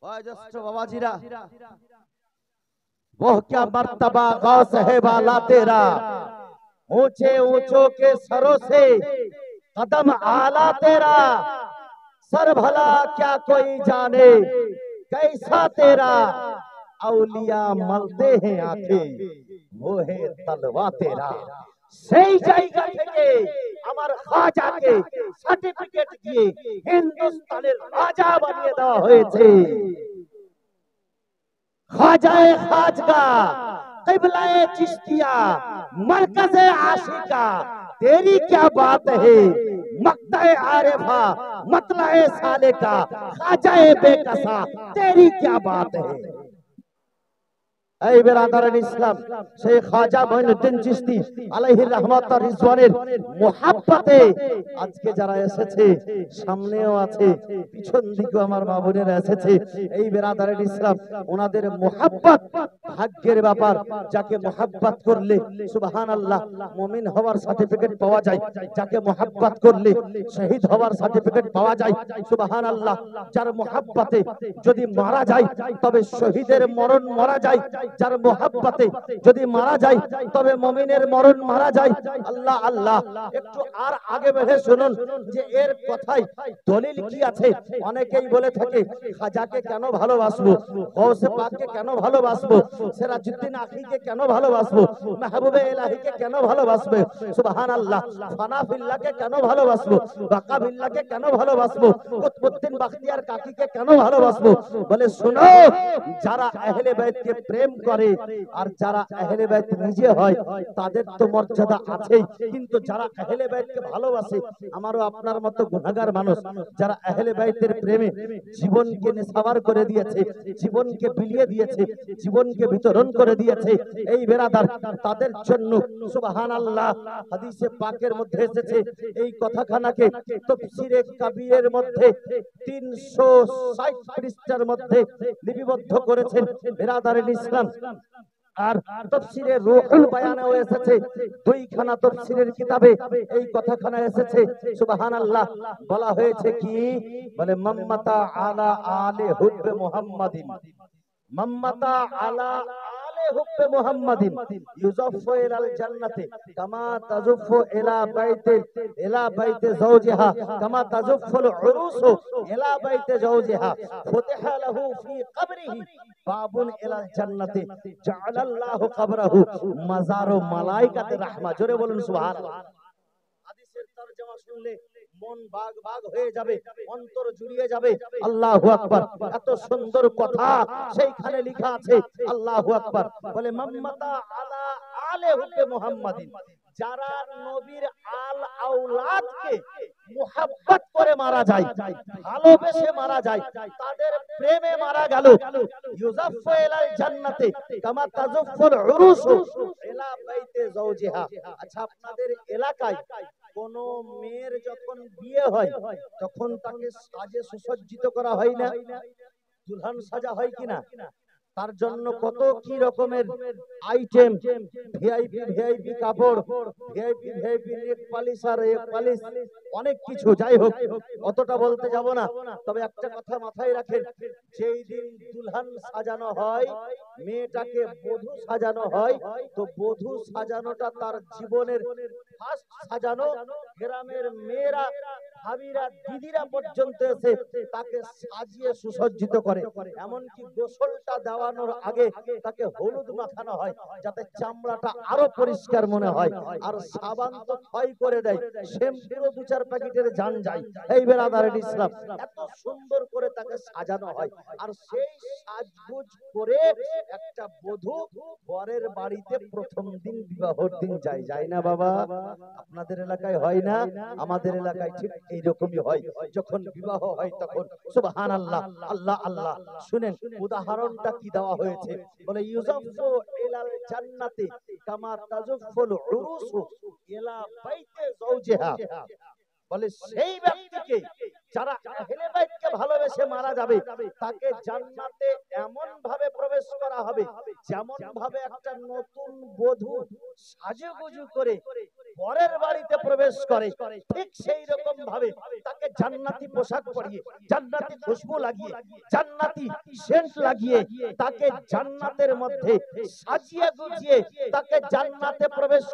वयोज्येष्ठ बाबाजीरा, वो क्या मर्तबा गौस है वाला तेरा, ऊंचे ऊंचों के सरों से कदम आला तेरा, सर भला क्या कोई जाने कैसा तेरा, औलिया मलते हैं आंखें वो है तलवा तेरा। সেই জায়গা থেকে আমার খাজাকে সার্টিফিকেট দিয়ে হিন্দুস্তানের রাজা বানিয়ে দেওয়া হয়েছে। খাজায়ে খাজগা, किबलाए चिश्तिया, मरकज़े आशिका, तेरी क्या बात है, मक्ताए आरिफा, मतलाए सालिका, खाजाए बेकसा, तेरी क्या बात है। এই বেরাদারান ইসলাম, সেই খাজা মঈনুদ্দিন চিশতি আলাইহির রহমত আর রিজওয়ানের মুহাব্বতে আজকে যারা এসেছে, সামনেও আছে, পিছন দিকেও আমার মা বোনেরা এসেছে। এই বেরাদারান ইসলাম, ওনাদের মুহাব্বত ভাগ্যের ব্যাপার। যাকে মুহাব্বত করলে সুবহানাল্লাহ মুমিন হওয়ার সার্টিফিকেট পাওয়া যায়, যাকে মুহাব্বত করলে শহীদ হওয়ার সার্টিফিকেট পাওয়া যায় সুবহানাল্লাহ। যার মুহাব্বতে যদি মারা যায় তবে শহীদের মরণ মারা যায়, যার মোহাব্বতে যদি মারা যায় তবে মুমিনের মরণ মারা যায়। আল্লাহ আল্লাহ, একটু আর আগে বেড়ে শুনুন যে এর কথায় দলিল কি আছে। অনেকেই বলে থাকে খাজাকে কেন ভালোবাসবো, গৌসে পাককে কেন ভালোবাসবো, সিরাজউদ্দিন আখিকে কেন ভালোবাসবো, মাহবুবে ইলাহিকে কেন ভালোবাসবে, সুবহানাল্লাহ, ফানা ফিল্লাহকে কেন ভালোবাসবো, বাকা বিল্লাহকে কেন ভালোবাসবো, কুতবুদ্দিন বখতিয়ার কাকিকে কেন ভালোবাসবো। বলে শুনো, যারা আহলে বাইতকে প্রেম করে আর যারা আহলে বাইত নিজে হয় তাদের তো মর্যাদা আছেই, কিন্তু যারা আহলে বাইতকে ভালোবাসে, আমারও আপনার মতো গুনাহগার মানুষ যারা আহলে বাইতের প্রেমে জীবনকে নেশাবার করে দিয়েছে, জীবনকে বিলিয়ে দিয়েছে, জীবনকে বিতরণ করে দিয়েছে, এই বেরাদার তাদের জন্য সুবহানাল্লাহ হাদিসে পাকের মধ্যে এসেছে। এই কথাখানাকে তাফসীরে কাবীরের মধ্যে 360 পৃষ্ঠার মধ্যে লিপিবদ্ধ করেছেন বেরাদারের ইসলাম। আর তাফসীরে রূহুল বায়ানেও এসেছে, দুইখানা তাফসীরের কিতাবে এই কথাখানা এসেছে সুবহানাল্লাহ। বলা হয়েছে কি, বলে মাম্মাতা আলা আলে হুব্বে মুহাম্মাদিন, মাম্মাতা আলা আলে হুব্বে মুহাম্মাদিন ইউজাফু ইলাল জান্নাতি কামা তাজুফু ইলা বাইতে যাওজিহা কামা তাজুফুল উরুসু ইলা বাইতে যাওজিহা ফুতিহা লাহু ফি কবরিহি বাবুন ইলাল জান্নাতি জাআলাল্লাহু কবরাহু মাজারু মালাইকাতির রাহমা। জোরে বলুন সুবহানাল্লাহ। হাদিসের তরজমা শুনলে মন ভাগ ভাগ হয়ে যাবে, অন্তর জুড়িয়ে যাবে। আল্লাহু আকবার, এত সুন্দর কথা সেইখানে লেখা আছে। আল্লাহু আকবার। বলে মাম্মাতা আলা আলে হুব্বে মুহাম্মাদিন, যারা নবীর আল আওলাদকে মুহাব্বত করে মারা যায়, ভালোবেসে মারা যায়, তাদের প্রেমে মারা গেল, ইউজাফু ইলাল জান্নাতি কামা তাজুফুল উরুসু ইলা বাইতে যাওজিহা। আচ্ছা, আপনাদের এলাকায় কোন মেয়ের যখন বিয়ে হয় তখন তাকে সাজে সুসজ্জিত করা হয় না? দুলহান সাজা হয় কিনা? তার জন্য কত কি রকমের আইটেম, ভিআইপি ভিআইপি কাপড়, ভিআইপি ভিআইপি নেক পালিশ আর এক পালিশ, অনেক কিছু। যাই হোক, অতটা বলতে যাব না। তবে একটা কথা মাথায় রাখেন, যেই দিন দুলহান সাজানো হয়, মেয়েটাকে বধূ সাজানো হয়, তো বধূ সাজানোটা তার জীবনের ফার্স্ট সাজানো। গ্রামের মেয়েরা, ভাবিরা, দিদিরা পর্যন্ত এসে তাকে সাজিয়ে সুসজ্জিত করে। এমনকি গোসলটা দেওয়ানোর আগে তাকে হলুদ মাখানো হয় যাতে চামড়াটা আরো পরিষ্কার মনে হয়। আর সাবান তো ক্ষয় করে দেয়, শ্যাম্পুরও 2-4 প্যাকেটের জান যায়। এই বেরাদারের ইসলাম, এত সুন্দর করে তাকে সাজানো হয়। আর সেই সাজগুজ করে একটা বধূ বরের বাড়িতে প্রথম দিন বিবাহর দিন যায় না বাবা? আপনাদের এলাকায় হয় না? আমাদের এলাকায় ঠিক এইরকমই হয়। যখন বিবাহ হয় তখন সুবহানাল্লাহ, আল্লাহ আল্লাহ। শুনেন উদাহরণটা কি দেওয়া হয়েছে। বলে ইউজাফু ইলাল জান্নাতি কামা তাজুফুল উরুসু ইলা বাইতে যাওজিহা। বলে সেই ব্যক্তিকে যারা আহলে বাইতকে ভালোবেসে মারা যাবে, তাকে জান্নাতে এমন ভাবে প্রবেশ করা হবে যেমন ভাবে একটা নতুন বধূ সাজুগুজু করে পরের বাড়িতে প্রবেশ করে, ঠিক সেই রকম ভাবে তাকে জান্নাতি পোশাক পরিয়ে, জান্নাতি খুশবু লাগিয়ে, জান্নাতি সেন্ট লাগিয়ে তাকে জান্নাতের মধ্যে সাজিয়ে গুজিয়ে তাকে জান্নাতে প্রবেশ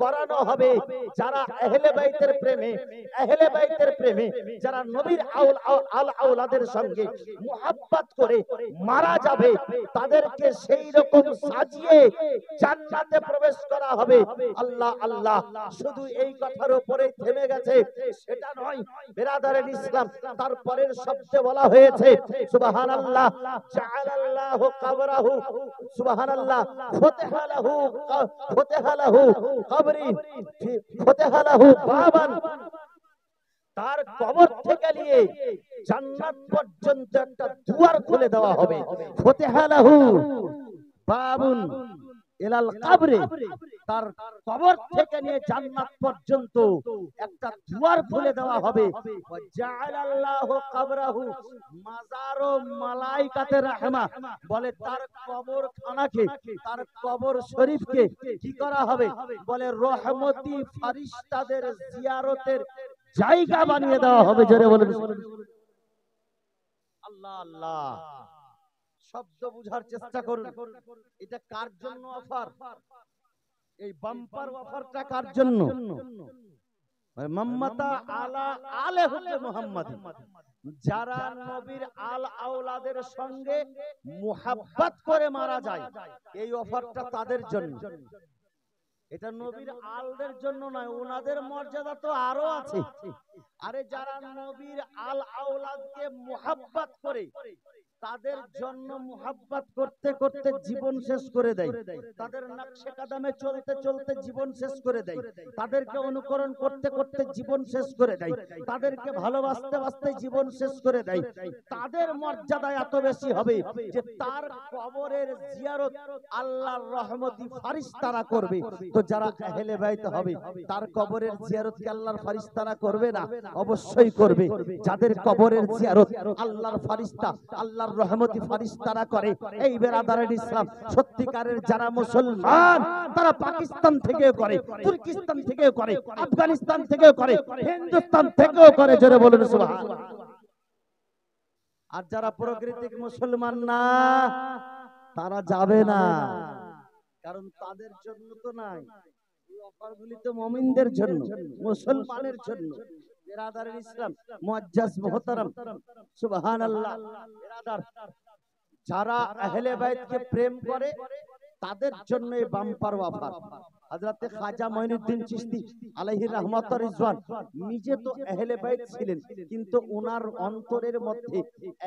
করানো হবে। যারা আহলে বাইতের প্রেমে, আহলে বাইতের প্রেমে যারা নবীর আওলাদের সঙ্গে মুহাব্বত করে মারা যাবে, তাদেরকে সেই রকম সাজিয়ে জান্নাতে প্রবেশ করা হবে। আল্লাহ আল্লাহ, শুধু এই কথার উপরে থেমে গেছে সেটা নয়, বিরাদারে ইসলাম, তারপরের শব্দে বলা হয়েছে সুবহানাল্লাহ, জাআলাল্লাহু কবরাহু, সুবহানাল্লাহ, ফুতিহা লাহু কবরি, ফুতিহা লাহু বাবান, তার কবর থেকে নিয়ে জান্নাত পর্যন্ত একটা দুয়ার খুলে দেওয়া হবে। ফুতিহা লাহু বাবুন ইলাল কবরে, তার কবর থেকে নিয়ে জান্নাত পর্যন্ত একটা দুয়ার খুলে দেওয়া হবে। ওয়া জাআলাল্লাহু কবরাহু মাজারু মালাইকাতে রাহমা, বলে তার কবরখানাকে, তার কবর শরীফকে কি করা হবে? বলে রহমতি ফেরেশতাদের জিয়ারতের জায়গা বানিয়ে দেওয়া হবে। জোরে বলেন আল্লাহ আল্লাহ। শব্দ বুঝার চেষ্টা করুন। এটা কার জন্য অফার? এই বাম্পার অফারটা কার জন্য? মাম্মাতা আলা আলে হতে মুহাম্মদ, যারা নবীর আওলাদের সঙ্গে মুহাব্বত করে মারা যায়, এই অফারটা তাদের জন্য। এটা নবীর আলদের জন্য নয়, ওনাদের মর্যাদা তো আরো আছে। আরে যারা নবীর আওলাদকে মুহাব্বত করে, তাদের জন্য মুহাব্বত করতে করতে জীবন শেষ করে দেয়, তাদের নকশে কদমে চলতে চলতে জীবন শেষ করে দেয়, তাদেরকে অনুকরণ করতে করতে জীবন শেষ করে দেয়, তাদেরকে ভালোবাসতে বাসতে জীবন শেষ করে দেয়। তাদের মর্যাদা এত বেশি হবে যে তার কবরের জিয়ারত আল্লাহর রহমতি ফেরেশতারা করবে। তো যারা আহলে বাইত হবে, তার কবরের জিয়ারত কি আল্লাহর ফেরেশতারা করবে না? অবশ্যই করবে। যাদের কবরের জিয়ারত আল্লাহর ফেরেশতা, আল্লাহর রহমতি ফেরেশতারা করে, এই বেরাদারের ইসলাম সত্যিকারের যারা মুসলমান, তারা পাকিস্তান থেকেও করে, তুর্কিস্তান থেকেও করে, আফগানিস্তান থেকেও করে, হিন্দুস্তান থেকেও করে। জোরে বলুন সুবহানাল্লাহ। আর যারা প্রকৃতিক মুসলমান না, তারা যাবে না, কারণ তাদের জন্য তো নাই। এই অফারগুলি তো মুমিনদের জন্য, মুসলমানের জন্য। বিরাদারের ইসলাম মুআজ্জাজ মুহতারাম, সুবহানাল্লাহ। বিরাদার, যারা আহলে বাইতকে প্রেম করে তাদের জন্য এই বাম্পার অফার। হযরত খাজা মঈনুদ্দিন চিশতি আলাইহি রাহমাত ওয়া রিজওয়ান নিজে তো আহলে বাইত ছিলেন, কিন্তু ওনার অন্তরের মধ্যে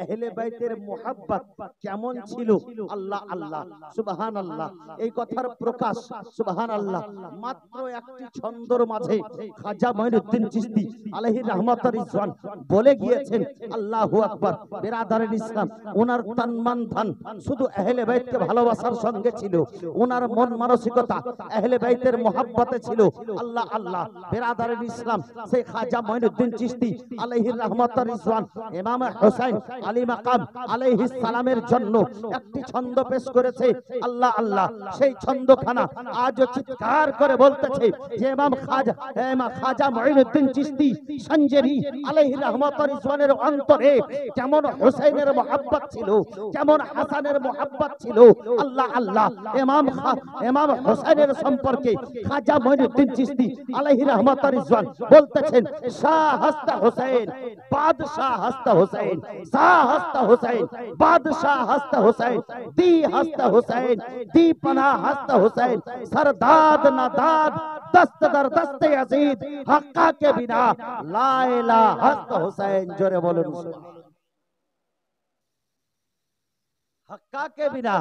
আহলে বাইতের মুহাব্বত কেমন ছিল, আল্লাহ আল্লাহ, সুবহানাল্লাহ। এই কথার প্রকাশ সুবহানাল্লাহ মাত্র একটি ছন্দর মাঝে খাজা মঈনুদ্দিন চিশতি আলাইহি রাহমাত ওয়া রিজওয়ান বলে গিয়েছেন, আল্লাহু আকবার। বিরাদারের ইসলাম, ওনার তন মন ধন শুধু আহলে বাইতকে ভালোবাসার সঙ্গে ছিল, ওনার মন মানসিকতা আহলে বাইতের মুহাব্বতে ছিল। আল্লাহ আল্লাহ। বিরাদারের ইসলাম, সেই খাজা মঈনুদ্দিন চিশতি আলাইহি রাহমাত ওয়া রিজওয়ান ইমাম হুসাইন আলী মাকাম আলাইহিস সালামের জন্য একটি ছন্দ পেশ করেছে। আল্লাহ আল্লাহ। সেই ছন্দখানা আজও চিৎকার করে বলতেছে যে ইমাম খাজা মঈনুদ্দিন চিশতি সঞ্জেরি আলাইহি রাহমাত ওয়া রিজওয়ানের অন্তরে কেমন হুসাইনের মুহাব্বত ছিল, কেমন হাসানের মুহাব্বত ছিল। আল্লাহ আল্লাহ। ইমাম হুসাইনের সম্পর্কে খাজা মঈনুদ্দিন চিশতি আলাইহি রাহমাত ওয়া রিজওয়ান বলতেছেন, শাহ হাস্তা হুসাইন, বাদশাহ হাস্তা হুসাইন, শাহ হাস্তা হুসাইন, বাদশাহ হাস্তা হুসাইন, দি হাস্তা হুসাইন, দি পনাহ হাস্তা হুসাইন, सरदाद नादाद दस्त दर दस्त यजीद हक्का के बिना ला इलाहा हस्त हुसैन। जोरे बोलुन हक्का के बिना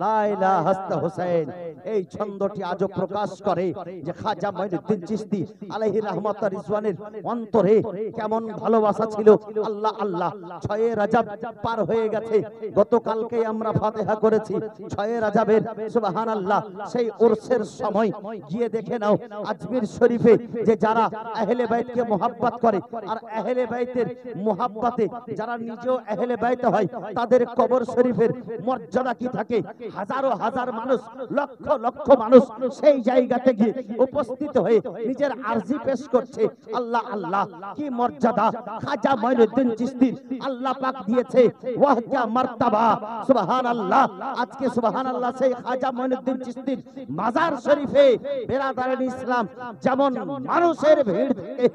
ला इलाहा हस्त हुसैन। এই ছন্দটি আজও প্রকাশ করে যে খাজা মঈনুদ্দিন চিশতি আলাইহি রাহমাত ওয়া রিজওয়ানের অন্তরে কেমন ভালোবাসা ছিল। আল্লাহ আল্লাহ। 6 রজব পার হয়ে গেছে, গতকালকে আমরা ফাতিহা করেছি 6 রজবের, সুবহানাল্লাহ। সেই উরসের সময় গিয়ে দেখে নাও আজমির শরীফে যে যারা আহলে বাইতকে মুহাব্বত করে আর আহলে বাইতের মুহাব্বতে যারা নিজেও আহলে বাইত হয়, তাদের কবর শরীফ শরীফের মর্যাদা কি থাকে, হাজারো হাজার মানুষ, লক্ষ লক্ষ মানুষ সেই জায়গাতে গিয়ে উপস্থিত হয়ে নিজের আরজি পেশ করছে। আল্লাহ আল্লাহ, কি মর্যাদা খাজা মঈনুদ্দিন চিশতির আল্লাহ পাক দিয়েছে, ওয়াহ কিয়া মারতাবা, সুবহানাল্লাহ। আজকে সুবহানাল্লাহ, সেই খাজা মঈনুদ্দিন চিশতির মাজার শরীফে বেরাদারান ইসলাম যেমন মানুষের ভিড় থাকে,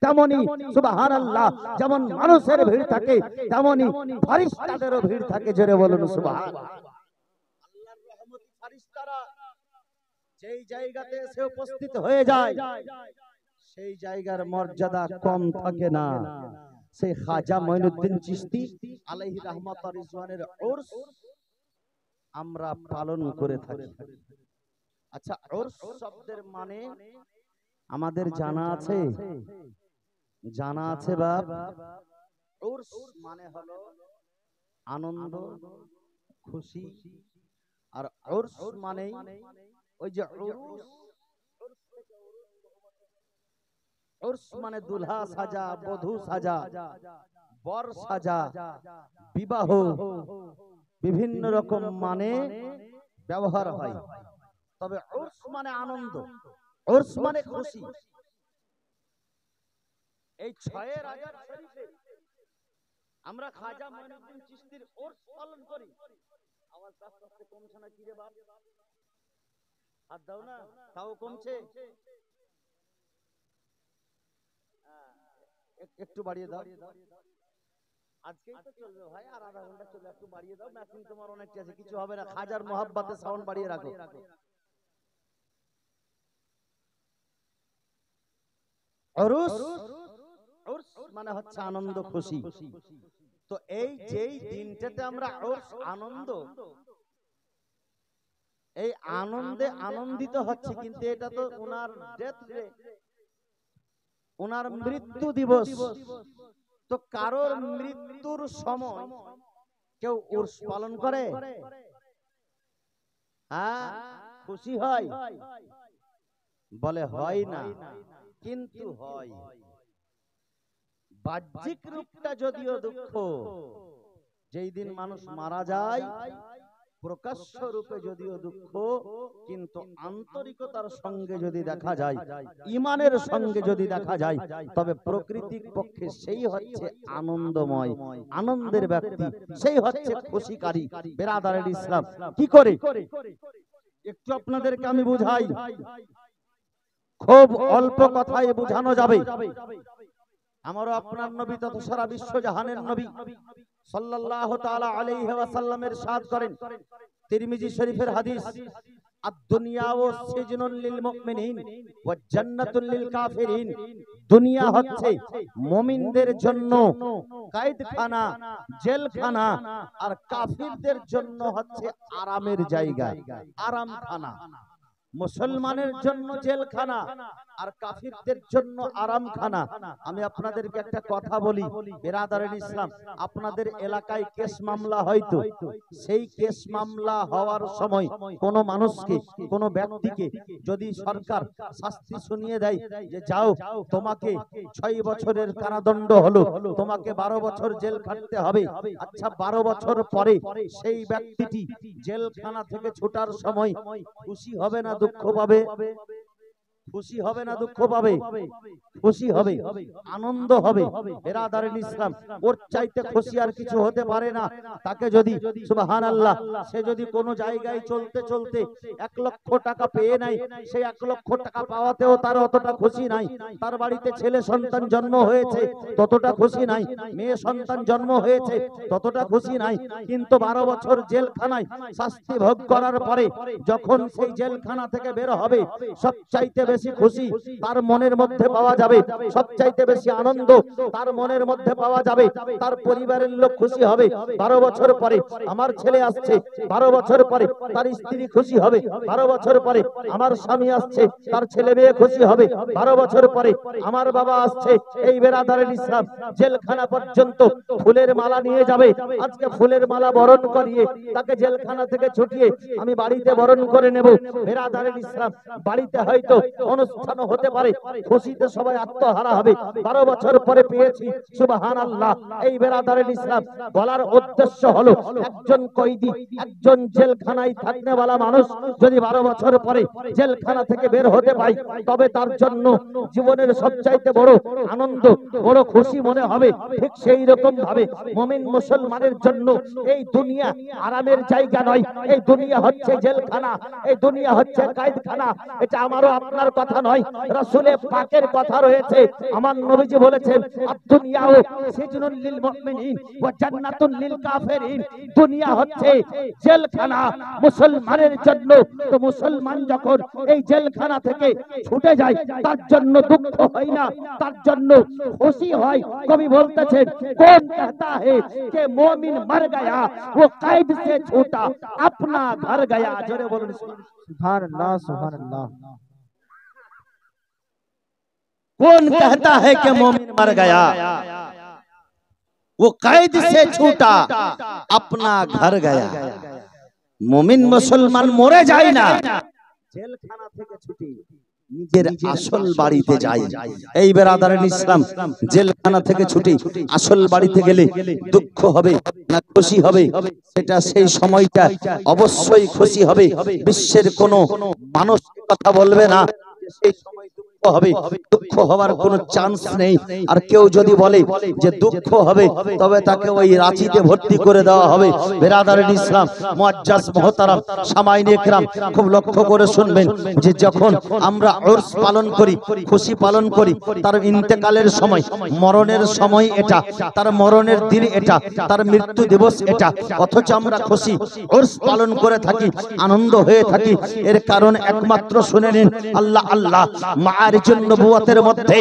তেমনি সুবহানাল্লাহ, যেমন মানুষের ভিড় থাকে তেমনি ফেরেশতাদেরও ভিড় থাকে। জোরে বলুন সুবহানাল্লাহ। আল্লাহর রহমতি ফেরেশতারা যেই জায়গাতে এসে উপস্থিত হয়ে যায়, সেই জায়গার মর্যাদা কম থাকে না। সেই খাজা মঈনুদ্দিন চিশতি আলাইহি রাহমাত ওয়া রিজওয়ানের উরস আমরা পালন করে থাকি। আচ্ছা, উরস শব্দের মানে আমাদের জানা আছে? জানা আছে বাপ? উরস মানে হলো আনন্দ, খুশি। আর উরস মানে ওই যে উরস মানে দুলহা সাজা, বধূ সাজা, বর সাজা, বিবাহ, বিভিন্ন রকম মানে ব্যবহার হয়। তবে উরস মানে আনন্দ, উরস মানে খুশি। এই 6 রাজার শরীফে আমরা খাজা মঈনুদ্দিন চিশতির উরস পালন করি। আওয়াজ আস্তে আস্তে কমছে না কি রে বাপ? হাত দাও না, তাও কমছে। একটু বাড়িয়ে দাও, আজকেই তো চলবে ভাই, আর আধা ঘন্টা চলে, একটু বাড়িয়ে দাও। ম্যাচিং তোমার অনেকটা আছে, কিছু হবে না। খাজার মোহাব্বতে সাউন্ড বাড়িয়ে রাখো। উরস, উরস মানে হচ্ছে আনন্দ, খুশি। তো এই যেই দিনটাতে আমরা উরস আনন্দ, এই আনন্দে আনন্দিত হচ্ছে, কিন্তু এটা তো ওনার ডেথ ডে, ওনার মৃত্যু দিবস। তো কারোর মৃত্যুর সময় কেউ উরস পালন করে? হ্যাঁ, খুশি হয়? বলে হয় না, কিন্তু হয়। বাহ্যিক রূপটা যদিও দুঃখ, যেই দিন মানুষ মারা যায় প্রকাশ্য রূপে যদিও দুঃখ, কিন্তু আন্তরিকতার সঙ্গে যদি দেখা যায়, ঈমানের সঙ্গে যদি দেখা যায়, তবে প্রকৃতির পক্ষে সেই হচ্ছে আনন্দময়, আনন্দের ব্যক্তি, সেই হচ্ছে খুশিকারী। বেরাদারান ইসলাম কি করে একটু আপনাদেরকে আমি বুঝাই, খুব অল্প কথায় বোঝানো যাবে। আমারও আপনার নবী তথা সারা বিশ্ব জাহানের নবী সাল্লাল্লাহু তাআলা আলাইহি ওয়াসাল্লামের ইরশাদ করেন, তিরমিজি শরীফের হাদিস, আদ-দুনিয়া সিজনুল লিল মুমিনিন ওয়া জান্নাতুল লিল কাফিরিন। দুনিয়া হচ্ছে মুমিনদের জন্য কয়েদখানা, জেলখানা, আর কাফিরদের জন্য হচ্ছে আরামের জায়গা, আরামখানা। মুসলমানের জন্য জেলখানা আর কাফিরদের জন্য আরামখানা। আমি আপনাদেরকে একটা কথা বলি, বেরাদারান ইসলাম, আপনাদের এলাকায় কেস মামলা হয়তো, সেই কেস মামলা হওয়ার সময় কোন মানুষকে, কোন ব্যক্তিকে যদি সরকার শাস্তি শুনিয়ে দেয় যে যাও, তোমাকে 6 বছরের কারাদণ্ড হলো, তোমাকে 12 বছর জেল খাটতে হবে। আচ্ছা, 12 বছর পরে সেই ব্যক্তিটি জেলখানা থেকে ছুটার সময় খুশি হবে না দুঃখ পাবে? খুশি হবে না দুঃখ পাবে? খুশি হবে, আনন্দ হবে। বেরাদারান ইসলাম, ওর চাইতে খুশি আর কিছু হতে পারে না। তাকে যদি সুবহানাল্লাহ, সে যদি কোনো জায়গায় চলতে চলতে 1 লক্ষ টাকা পেয়ে নাই, সেই 1 লক্ষ টাকা পাওয়াতেও তার অতটা খুশি নাই। তার বাড়িতে ছেলে সন্তান জন্ম হয়েছে, ততটা খুশি নাই। মেয়ে সন্তান জন্ম হয়েছে, ততটা খুশি নাই। কিন্তু 12 বছর জেলখানায় শাস্তি ভোগ করার পরে যখন সেই জেলখানা থেকে বের হবে, সবচাইতে বেশি খুশি তার মনের মধ্যে পাওয়া যাবে, সবচাইতে বেশি আনন্দ তার মনের মধ্যে পাওয়া যাবে। তার পরিবারের লোক খুশি হবে। 12 বছর পরে আমার ছেলে আসছে, 12 বছর পরে তার স্ত্রী খুশি হবে, 12 বছর পরে আমার স্বামী আসছে, তার ছেলে মেয়ে খুশি হবে, 12 বছর পরে আমার বাবা আসছে। এই বেরাদারান ইসলাম, জেলখানা পর্যন্ত ফুলের মালা নিয়ে যাবে। আজকে ফুলের মালা বরণ করিয়ে তাকে জেলখানা থেকে ছুটিয়ে আমি বাড়িতে বরণ করে নেব। বেরাদারান ইসলাম, বাড়িতে হয়তো অনুষ্ঠানও হতে পারে, খুশিতে সবাই আত্মহারা হবে। 12 বছর পরে পেয়েছি, সুবহানাল্লাহ। এই বেরাদারের ইসলাম বলার উদ্দেশ্য হলো, একজন কয়েদি, একজন জেলখানায় থাকনেওয়ালা মানুষ যদি 12 বছর পরে জেলখানা থেকে বের হতে পায়, তবে তার জন্য জীবনের সবচাইতে বড় আনন্দ, বড় খুশি মনে হবে। ঠিক সেই রকম ভাবে মুমিন মুসলমানের জন্য এই দুনিয়া আরামের জায়গা নয়, এই দুনিয়া হচ্ছে জেলখানা, এই দুনিয়া হচ্ছে কায়দখানা। এটা আমারও আপনার কথা নয়, রাসূলে পাকের কথা রয়েছে। আমার নবীজি বলেছেন, আদ-দুনিয়াউ সিজনুল লিল মুমিনিন ওয়া জান্নাতুল লিল কাফিরিন। দুনিয়া হচ্ছে জেলখানা মুসলমানের জন্য। তো মুসলমান যখন এই জেলখানা থেকে ছুটে যায়, তার জন্য দুঃখ হয় না, তার জন্য খুশি হয়। কবি বলতেছেন, কোন कहता है कि मोमिन मर गया वो कैद से छूटा अपना घर गया। জোরে বলুন सुभानअल्लाह सुभानअल्लाह। कौन कहता है कि मोमिन मर गया वो कैद से छूटा अपना घर गया। मोमिन मुसलमान मरे যায় না, জেলখানা থেকে ছুটি নিজের আসল বাড়িতে যায়। এই বেরাদারের ইসলাম জেলখানা থেকে ছুটি আসল বাড়িতে গেলে দুঃখ হবে না খুশি হবে, সেটা সেই সময়টা অবশ্যই খুশি হবে। বিশ্বের কোনো মানুষ কথা বলবে না সেই সময় দুঃখ হবে, দুঃখ হওয়ার কোনো চান্স নেই। আর কেউ যদি বলে যে দুঃখ হবে, তবে তাকে ওই রাঁচিতে ভর্তি করে দেওয়া হবে। বেরাদারের ইসলাম মুআজ্জাজ মুহতারাম সামাইনে ইকরাম, খুব লক্ষ্য করে শুনবেন যে যখন আমরা উরস পালন করি, খুশি পালন করি, তার ইন্তেকালের সময়, মরণের সময় এটা, তার মরণের দিন এটা, তার মৃত্যু দিবস এটা, অথচ আমরা খুশি উরস পালন করে থাকি, আনন্দ হয়ে থাকি। এর কারণ একমাত্র শুনে নিন, আল্লাহ আল্লাহ মাআরিজুন নবুওয়াতের মধ্যে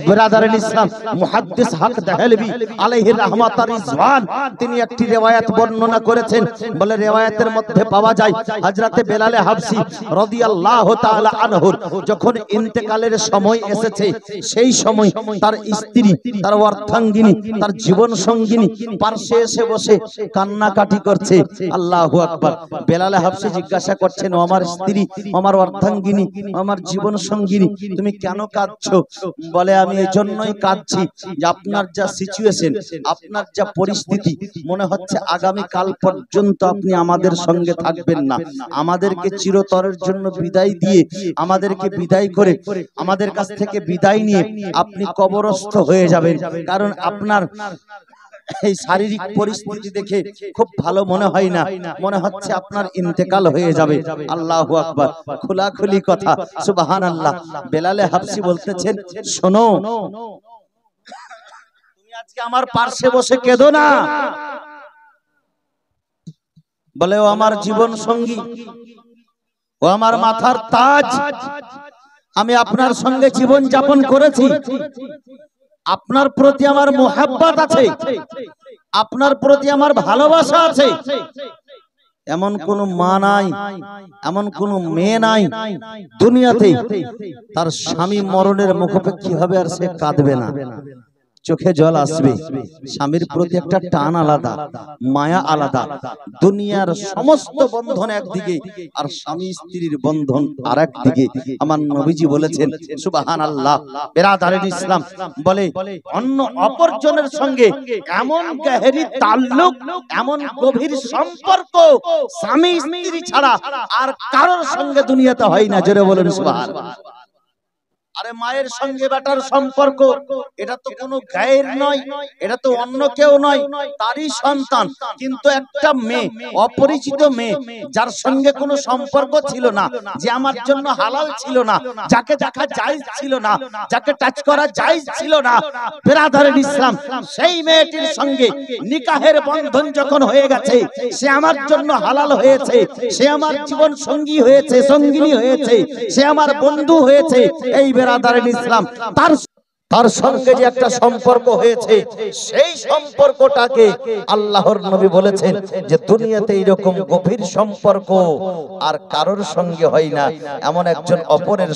বেরাদারের ইসলাম মুহাদ্দিস হক দেহলভী আলাইহি রাহমাত ওয়া রিজওয়ান তিনি একটি রিওয়ায়াত বর্ণনা করেছেন। বলে রিওয়ায়াতের মধ্যে পাওয়া যায়, হযরতে বেলাল হাবশী রাদিয়াল্লাহু তাআলা আনহুর যখন ইন্তেকালের সময় এসেছে, সেই সময় তার স্ত্রী, তার অর্ধাঙ্গিনী, তার জীবন সঙ্গিনী পাশে এসে বসে কান্নাকাটি করছে। আল্লাহু আকবার। বেলাল হাবশী জিজ্ঞাসা করছেন, ও আমার স্ত্রী, আমার অর্ধাঙ্গিনী, আমার জীবন সঙ্গিনী, তুমি কেন কাঁদছো? বলে, আমি এই জন্যই কাঁদছি যে আপনার যা সিচুয়েশন, আপনার যা পরিস্থিতি, মনে হচ্ছে আগামী কাল পর্যন্ত আপনি আমাদের সঙ্গে থাকবেন না। আমাদেরকে চিরতরের জন্য বিদায় দিয়ে, আমাদেরকে বিদায় করে, আমাদের কাছ থেকে বিদায় নিয়ে আপনি কবরস্থ হয়ে যাবেন। কারণ আপনার এই শারীরিক পরিস্থিতি দেখে খুব ভালো মনে হয় না, মনে হচ্ছে আপনার ইন্তেকাল হয়ে যাবে। আল্লাহু আকবার। খোলাখুলি কথা, সুবহানাল্লাহ। বেলাল হাবশী বলতেছেন, শোনো, তুমি আজকে আমার পাশে বসে কেঁদো না। বলে, ও আমার জীবন সঙ্গী, ও আমার মাথার তাজ, আমি আপনার সঙ্গে জীবন যাপন করেছি, আপনার প্রতি আমার মুহাব্বত আছে, আপনার প্রতি আমার ভালোবাসা আছে। এমন কোন মা নাই, এমন কোন মেয়ে নাই দুনিয়াতে তার স্বামী মরণের মুখোপেক্ষী হবে আর সে কাঁদবে না, চোখে জল আসবে। স্বামীর প্রতি একটা টান আলাদা, মায়া আলাদা। দুনিয়ার সমস্ত বন্ধন একদিকে, আর স্বামী স্ত্রীর বন্ধন আর একদিকে। আমার নবীজি বলেছেন, সুবহানাল্লাহ। বেরাদারের ইসলাম বলে, অন্য অপরজনের সঙ্গে এমন গহীর তাল্লুক, এমন গভীর সম্পর্ক স্বামী স্ত্রী ছাড়া আর কারোর সঙ্গে দুনিয়াতে হয় না। জোরে বলেন সুবহানাল্লাহ। আরে মায়ের সঙ্গে বেটার সম্পর্ক, এটা তো কোনো গায়ের নয়, এটা তো অন্য কেউ নয়, তারই সন্তান। কিন্তু একটা মেয়ে, অপরিচিত মেয়ে, যার সঙ্গে কোনো সম্পর্ক ছিল না, যে আমার জন্য হালাল ছিল না, যাকে দেখা জায়েজ ছিল না, যাকে টাচ করা জায়েজ ছিল না, বেরাদারের ইসলাম সেই মেয়েটির সঙ্গে নিকাহের বন্ধন যখন হয়ে গেছে, সে আমার জন্য হালাল হয়েছে, সে আমার জীবন সঙ্গী হয়েছে, সঙ্গিনী হয়েছে, সে আমার বন্ধু হয়েছে। এই বেরাদারের ইসলাম তার তার সঙ্গে যে একটা সম্পর্ক হয়েছে, সেই সম্পর্কটাকে আল্লাহর নবী বলেছেন যে দুনিয়াতে এইরকম গভীর সম্পর্ক আর কারোর সঙ্গে হয় না। এমন একজন অপরের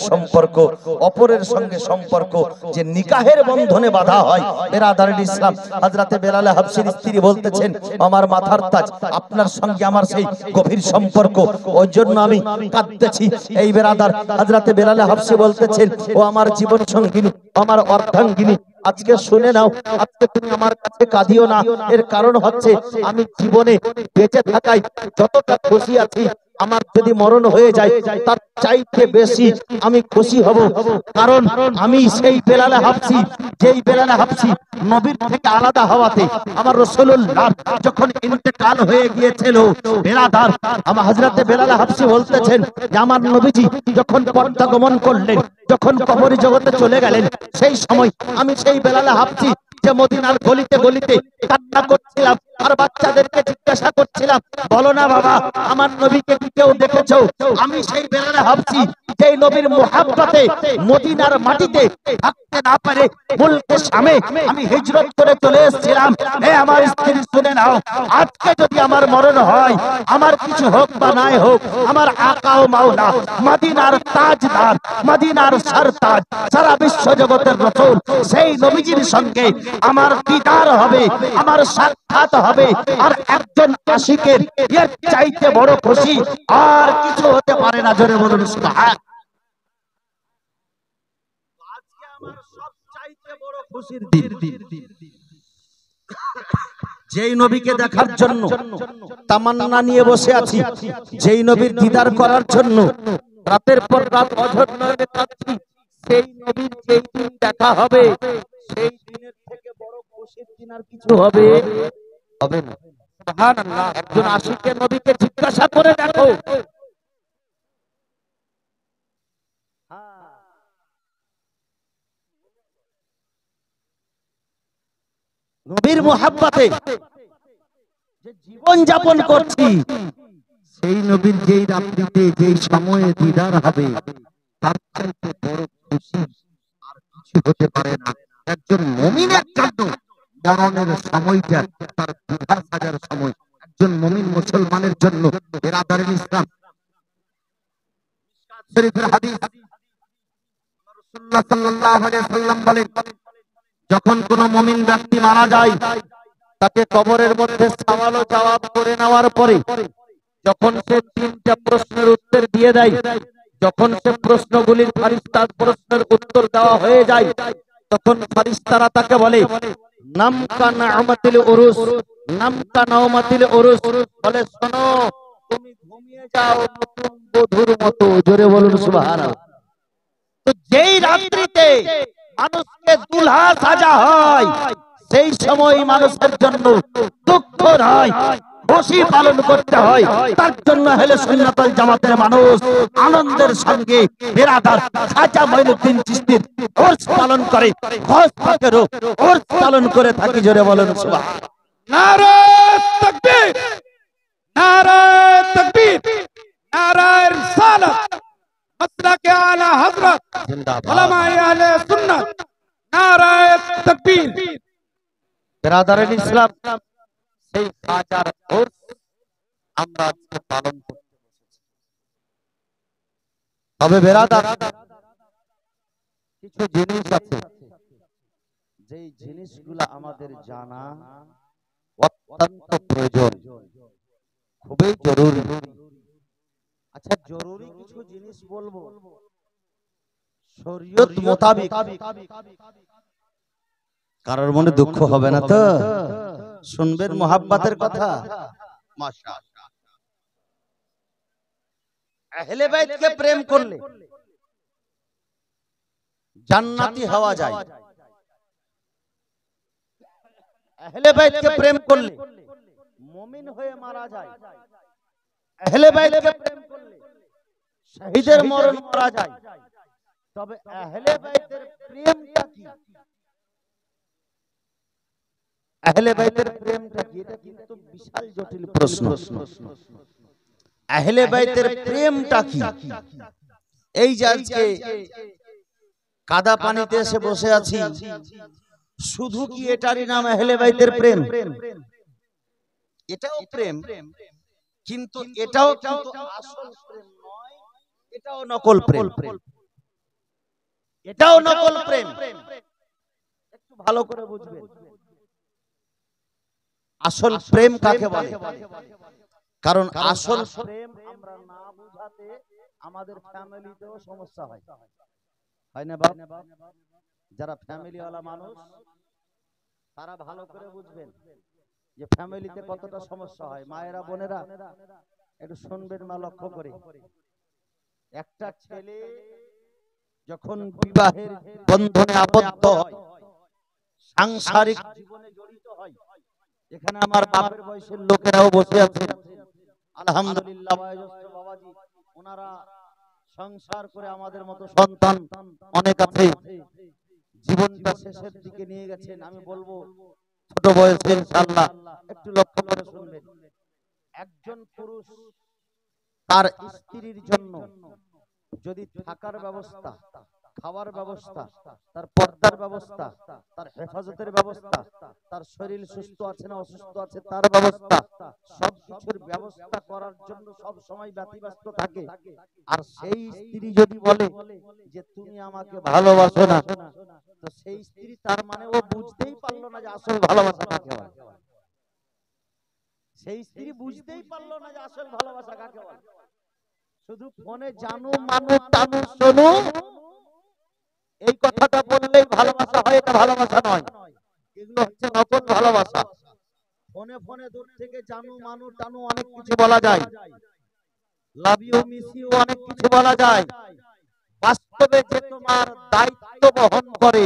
সঙ্গে সম্পর্ক যে নিকাহের বন্ধনে বাঁধা হয়। বেরাদারিন ইসলাম, হযরতে বেলাল হাবশির স্ত্রী বলতেছেন, আমার মাথার তাজ, আপনার সঙ্গে আমার সেই গভীর সম্পর্ক, ওই জন্য আমি কাঁদতেছি। এই বেরাদার, হযরতে বেলাল হাবশি বলতেছেন, ও আমার জীবন সঙ্গিনী, আমার অর্ধাঙ্গিনী, আজকে শুনে নাও, আজকে তুমি আমার কাছে কাঁদিও না। এর কারণ হচ্ছে আমি জীবনে বেঁচে থাকায় যতটা খুশি আছি, আমার যদি মরণ হয়ে যায় তার চাইতে বেশি আমি খুশি হব। কারণ আমি সেই বেলাল হাবশি, যেই বেলাল হাবশি নবীর থেকে আলাদা হওয়াতে আমার রাসূলুল্লাহ যখন ইন্তেকাল হয়ে গিয়েছিল, বেরাদার, আমার হযরতে বেলাল হাবশি বলতেছেন যে আমার নবীজি যখন পর্দা গমন করলেন, যখন কবরি জগতে চলে গেলেন, সেই সময় আমি সেই বেলাল হাবশি যে মদিনার গলিতে গলিতে কান্না করছিলাম আর বাচ্চাদেরকে জিজ্ঞাসা করছিলাম, বলো না বাবা, আমার নবীকে কি কেউ দেখেছো? আমি সেই বেলাল হাবশি যেই নবীর মুহাব্বতে মদিনার মাটিতে থাকতে না পারে মুলকে শামে আমি হিজরত করে চলে এসেছিলাম। হে আমার স্ত্রী, শুনে নাও, আজকে যদি আমার মরণ হয়, আমার কিছু হোক বা নাই হোক, আমার আকা ও মাওলা, মদিনার তাজদার, মদিনার সরতাজ, সারা বিশ্ব জগতের রাসূল, সেই নবীজির সঙ্গে আমার দিদার হবে, আমার সাক্ষাৎ হবে। আর একজন আশিকের এর চাইতে বড় খুশি আর কিছু হতে পারে না। জোরে বলুন সুবহান। আজকে আমার সবচাইতে বড় খুশির দিন, যেই নবীকে দেখার জন্য তামান্না নিয়ে বসে আছি, যেই নবীর দিদার করার জন্য রাতের পর রাত অঝর নয়নে কাঁদছি, সেই নবীর যেই দিন দেখা হবে, সেই দিনের থেকে বড় খুশির দিন আর কিছু হবে না। সুবহানাল্লাহ। একজন আশিকের নবীকে জিজ্ঞাসা করে দেখো, নবীর মুহাব্বতে যে জীবন যাপন করছি, সেই নবীর যেই রাত্রিতে যেই সময়ে দিদার হবে, তার চাইতে বড় খুশি আর কিছু হতে পারে না। একজন মুমিনের জন্য মরণের সময়টা তার দিদার সাজার সময়। একজন মুমিন মুসলমানের জন্য, বেরাদারিন ইসলাম, শরীফের হাদিস, রাসূলুল্লাহ সাল্লাল্লাহু আলাইহি ওয়াসাল্লাম বলেন, যখন কোন মুমিন ব্যক্তি মারা যায়, তাকে কবরের মধ্যে সওয়াল ও জবাব করে নেওয়ার পরে যখন সে তিনটা প্রশ্নের উত্তর দিয়ে দেয়, যখন সে প্রশ্নগুলির ফেরেশতার প্রশ্নের উত্তর দেওয়া হয়ে যায়, তখন ফেরেশতারা তাকে বলে, নাম কা নামাতিল উরুস, নাম কা নামাতিল উরুস, বলে শোনো, তুমি ঘুমিয়ে যাও নতুন বধূর মতো। জোরে বলুন সুবহানাল্লাহ। তো যেই রাত্রিতে মানুষকে দুলহা সাজা হয়, সেই সময় মানুষের জন্য দুঃখ নয়, খুশি পালন করতে হয়। তার জন্য আহলে সুন্নাত ওয়াল জামাতের মানুষ আনন্দের সঙ্গে বেরাদার খাজা মঈনুদ্দিন চিশতির উরস পালন করে, গস পাকেরও উরস পালন করে থাকি। জোরে বলেন সুবহানাল্লাহ। নারে তাকবীর, নারে তাকবীর, নারে রিসালাত, মাসলাকে আলা হযরত, উলামায়ে আহলে সুন্নাত, নারে তাকবীর। বেরাদারিন ইসলাম, সেই খাজার উরস আমরা আজকে পালন করতে বসেছি। তবে বেরাদার, কিছু জিনিস আছে যেই জিনিসগুলো আমাদের জানা অত্যন্ত প্রয়োজন, খুবই জরুরি। আচ্ছা, জরুরি কিছু জিনিস বলবো শরীয়ত মোতাবেক, কারোর মনে দুঃখ হবে না তো? শুনবেন মুহাব্বতের কথা। মাশাআল্লাহ। আহলে বাইতকে প্রেম করলে জান্নাতি হওয়া যায়, আহলে বাইতকে প্রেম করলে মুমিন হয়ে মারা যায়, আহলে বাইতকে প্রেম করলে শহীদের মরণ মারা যায়। তবে আহলে বাইতের প্রেমটা কি? আহলে বাইতের প্রেমটা কি? এটা কিন্তু বিশাল জটিল প্রশ্ন। আহলে বাইতের প্রেমটা কি? এই যে আজকে কাদা পানিতে এসে বসে আছি, শুধু কি এটারই নাম আহলে বাইতের প্রেম? এটাও প্রেম, কিন্তু এটাও কিন্তু আসল প্রেম নয়, এটাও নকল প্রেম। এটাও নকল প্রেম, একটু ভালো করে বুঝবেন। আসল প্রেম কাকে বলে? কারণ আসল প্রেম আমরা না বুঝাতে আমাদের ফ্যামিলিতেও সমস্যা হয়, হয় না বাপ? যারা ফ্যামিলিওয়ালা মানুষ তারা ভালো করে বুঝবেন যে ফ্যামিলিতে কতটা সমস্যা হয়। মায়েরা বোনেরা একটু শুনবেন মা, লক্ষ্য করে। একটা ছেলে যখন বিবাহের বন্ধনে আবদ্ধ হয়, সাংসারিক জীবনে জড়িত হয়, এখানে আমার বাপের বয়সের লোকেরাও বসে আছেন, আলহামদুলিল্লাহ বয়োজ্যেষ্ঠ বাবাজি, ওনারা সংসার করে আমাদের মতো সন্তান অনেক আছে, জীবনটা শেষের দিকে নিয়ে গেছেন। আমি বলবো ছোট বয়সে ইনশাআল্লাহ একটু লক্ষ্য করে শুনবেন। একজন পুরুষ তার স্ত্রীর জন্য যদি থাকার ব্যবস্থা, খাওয়ার ব্যবস্থা, তার পর্দার ব্যবস্থা, তার হেফাজতের ব্যবস্থা, তার শরীর সুস্থ আছে না অসুস্থ আছে তার ব্যবস্থা, সবকিছুর ব্যবস্থা করার জন্য সব সময় ব্যতিব্যস্ত থাকে, আর সেই স্ত্রী যদি বলে যে তুমি আমাকে ভালোবাসো না, তো সেই স্ত্রী তার মানে ও বুঝতেই পারলো না যে আসল ভালোবাসা কাকে বলে। সেই স্ত্রী বুঝতেই পারলো না যে আসল ভালোবাসা কাকে বলে। শুধু ফোনে জানু মানু টানু শোনো এই কথাটা বললেই ভালোবাসা হয়, এটা ভালোবাসা নয়, এগুলো হচ্ছে নকল ভালোবাসা। ফোনে ফোনে দূর থেকে জানু মানু টানু অনেক কিছু বলা যায়, লাভ ইউ মিস ইউ অনেক কিছু বলা যায়। বাস্তবে যে তোমার দায়িত্ব বহন করে,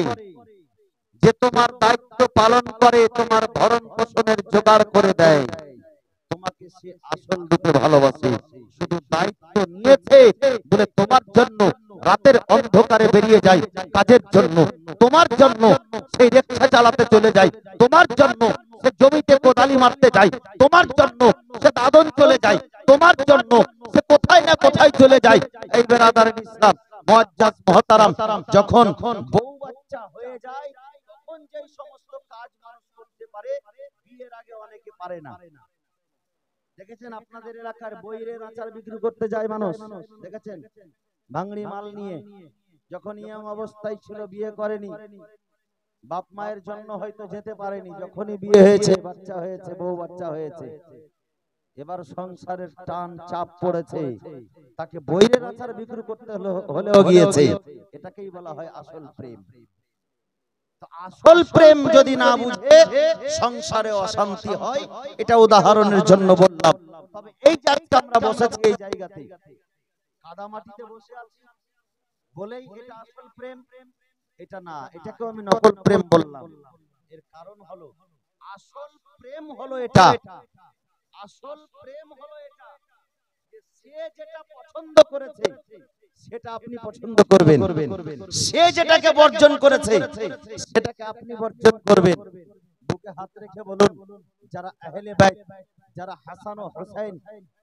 যে তোমার দায়িত্ব পালন করে, তোমার ভরণ পোষণের জোগাড় করে দেয়, তোমাকে সে আসল রূপে ভালোবাসে। শুধু দায়িত্ব নিয়েছে বলে তোমার জন্য রাতের অন্ধকারে বেরিয়ে যায় কাজের জন্য, তোমার জন্য সেই রিকশা চালাতে চলে যায়, তোমার জন্য সে জমিতে কোদালি মারতে যায়, তোমার জন্য সে দাদন চলে যায়, তোমার জন্য সে কোথায় না কোথায় চলে যায়। এই বেরাদার ইসলাম মুআজ্জাজ মুহতারাম, যখন বউ বাচ্চা হয়ে যায় তখন যে সমস্ত কাজ মানুষ করতে পারে, বিয়ের আগে অনেকে পারে না। দেখেছেন আপনাদের এলাকার বইয়ের আচার বিক্রি করতে যায় মানুষ, দেখেছেন ভাঙড়ি মাল নিয়ে, যখন ইয়াং অবস্থায় ছিল, বিয়ে করেনি, বাপ মায়ের জন্য হয়তো যেতে পারেনি, যখনই বিয়ে হয়েছে, বাচ্চা হয়েছে, বউ বাচ্চা হয়েছে, এবার সংসারের টান চাপ পড়েছে, তাকে বইয়ের আচার বিক্রি করতে হলেও গিয়েছে। এটাকেই বলা হয় আসল প্রেম। আসল প্রেম যদি না বুঝে সংসারে অশান্তি হয়, এটা উদাহরণের জন্য বললাম। তবে এই যে আজকে আমরা বসেছি এই জায়গাতে, কাদা মাটিতে বসে আছি বলেই এটা আসল প্রেম? এটা না, এটাকেও আমি নকল প্রেম বললাম। এর কারণ হলো আসল প্রেম হলো এটা, আসল প্রেম হলো এটা যে সে যেটা পছন্দ করেছে সেটা আপনি পছন্দ করবেন, সে যেটাকে বর্জন করেছে সেটাকে আপনি বর্জন করবেন। বুকে হাত রেখে বলুন, যারা আহলে বাইত, যারা হাসান ও হুসাইন,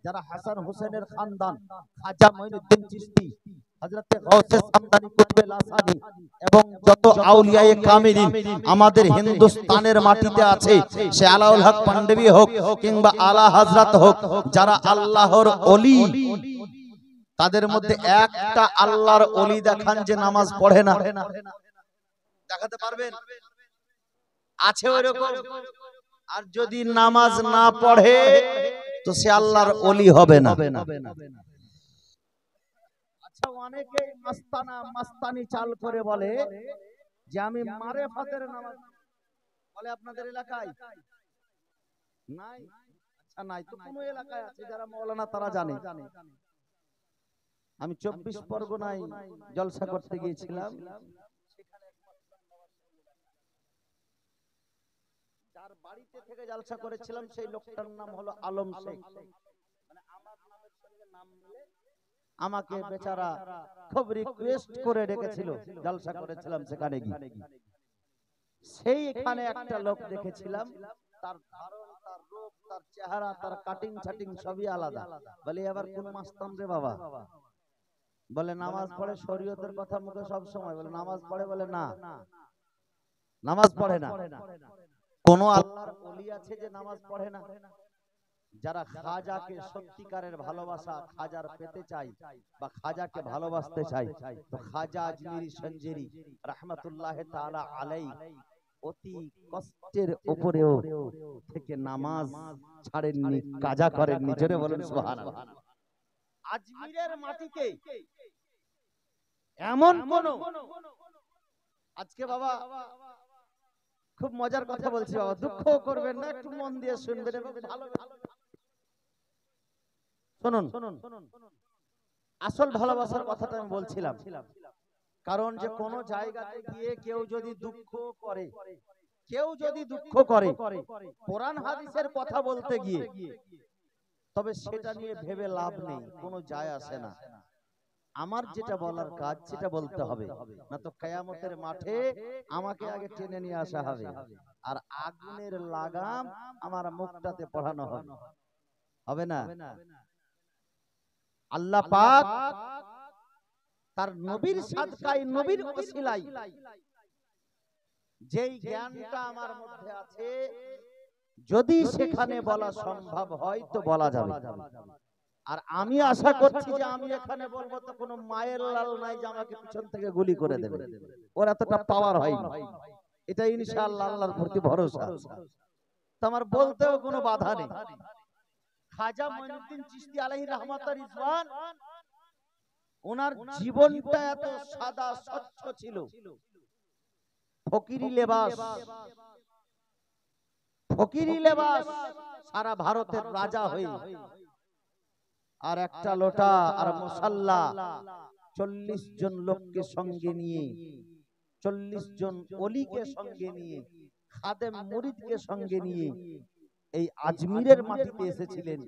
যারা হাসান হুসেনের খানদান, খাজা মঈনুদ্দিন চিশতি, হযরতে গাউসে সামদানি কুতবে লাসানি এবং যত আউলিয়ায়ে কামিলিন আমাদের হিন্দুস্তানের মাটিতে আছে, সে আলাউল হক পান্ডবী হোক কিংবা আলা হযরত হোক, যারা আল্লাহর ওলি, তাদের মধ্যে একটা আল্লাহর ওলি দেখান যে নামাজ পড়ে না, দেখাতে পারবেন? আছে ওইরকম? আর যদি নামাজ না পড়ে তো সে আল্লাহর ওলি হবে না। আচ্ছা, অনেকে মাস্তানা মাস্তানি চাল করে বলে যে আমি মারেফাতের নামাজ বলে, আপনাদের এলাকায় নাই? আচ্ছা নাই তো, কোন এলাকায় আছে যারা মাওলানা তারা জানে। আমি 24 পরগনায় জলসা করতে গিয়েছিলাম, যার বাড়িতে থেকে জলসা করেছিলাম সেই লোকটার নাম হলো আলম শেখ, মানে আমার নামের সঙ্গে নাম মিলে আমাকে বেচারা খুব রিকোয়েস্ট করে ডেকেছিল, জলসা করেছিলাম সেখানে গিয়ে। সেই এখানে একটা লোক দেখেছিলাম, তার ধারণ, তার রূপ, তার চেহারা, তার কাটিং ছাটিং সবই আলাদা। বলি আবার কোন মাস্তান রে বাবা? বলে নামাজ পড়ে, শরীয়তের কথা মুখে সব সময় বলে নামাজ পড়ে, বলে না নামাজ পড়ে না। কোন আল্লাহর ওলি আছে যে নামাজ পড়ে না? যারা খাজাকে সত্যিকারের ভালোবাসা খাজার পেতে চাই বা খাজাকে ভালোবাসতে চাই, তো খাজা আজমিরি সঞ্জেরি রাহমাতুল্লাহ তাআলা আলাই অতি কষ্টের উপরেও থেকে নামাজ ছাড়েননি, কাজা করেননি। জোরে বলেন সুবহানাল্লাহ। আজমিরের মাটিতে এমন কোন, আজকে বাবা খুব মজার কথা বলছি বাবা, দুঃখ করবেন না, একটু মন দিয়ে শুনবেন এবং ভালো শুনুন। আসল ভালোবাসার কথাটা আমি বলছিলাম, কারণ যে কোন জায়গাতে গিয়ে কেউ যদি দুঃখ করে কোরআন হাদিসের কথা বলতে গিয়ে, তবে সেটা নিয়ে ভেবে লাভ নেই, কোনো যায় আসে না। আমার যেটা বলার কাজ সেটা বলতে হবে, না তো কিয়ামতের মাঠে আমাকে আগে টেনে নিয়ে আসা হবে আর আগুনের লাগাম আমার মুখটাতে পড়ানো হবে না। আল্লাহ পাক তার নবীর সাদকায়, নবীর ওসিলায় যেই জ্ঞানটা আমার মধ্যে আছে, যদি সেখানে বলা সম্ভব হয় তো বলা যাবে। আর আমি আশা করছি যে আমি এখানে বলবো তো কোনো মায়ের লাল নাই যে আমাকে পিছন থেকে গুলি করে দেবে, ওর এতটা পাওয়ার হয়নি। এটা ইনশাআল্লাহ আল্লাহর প্রতি ভরসা, তো আমার বলতেও কোনো বাধা নেই। খাজা মঈনুদ্দিন চিশতি আলাইহি রাহমাতুর রিজওয়ান, ওনার জীবনটা এত সাদা স্বচ্ছ ছিল। ফকিরি লেবাস, সারা ভারতের রাজা হয়ে, আর একটা লোটা আর মুসাল্লা, 40 জন লোককে সঙ্গে নিয়ে, 40 জন ওলিকে সঙ্গে নিয়ে, খাদেম মুরিদকে সঙ্গে নিয়ে এই আজমিরের মাটিতে এসেছিলেন।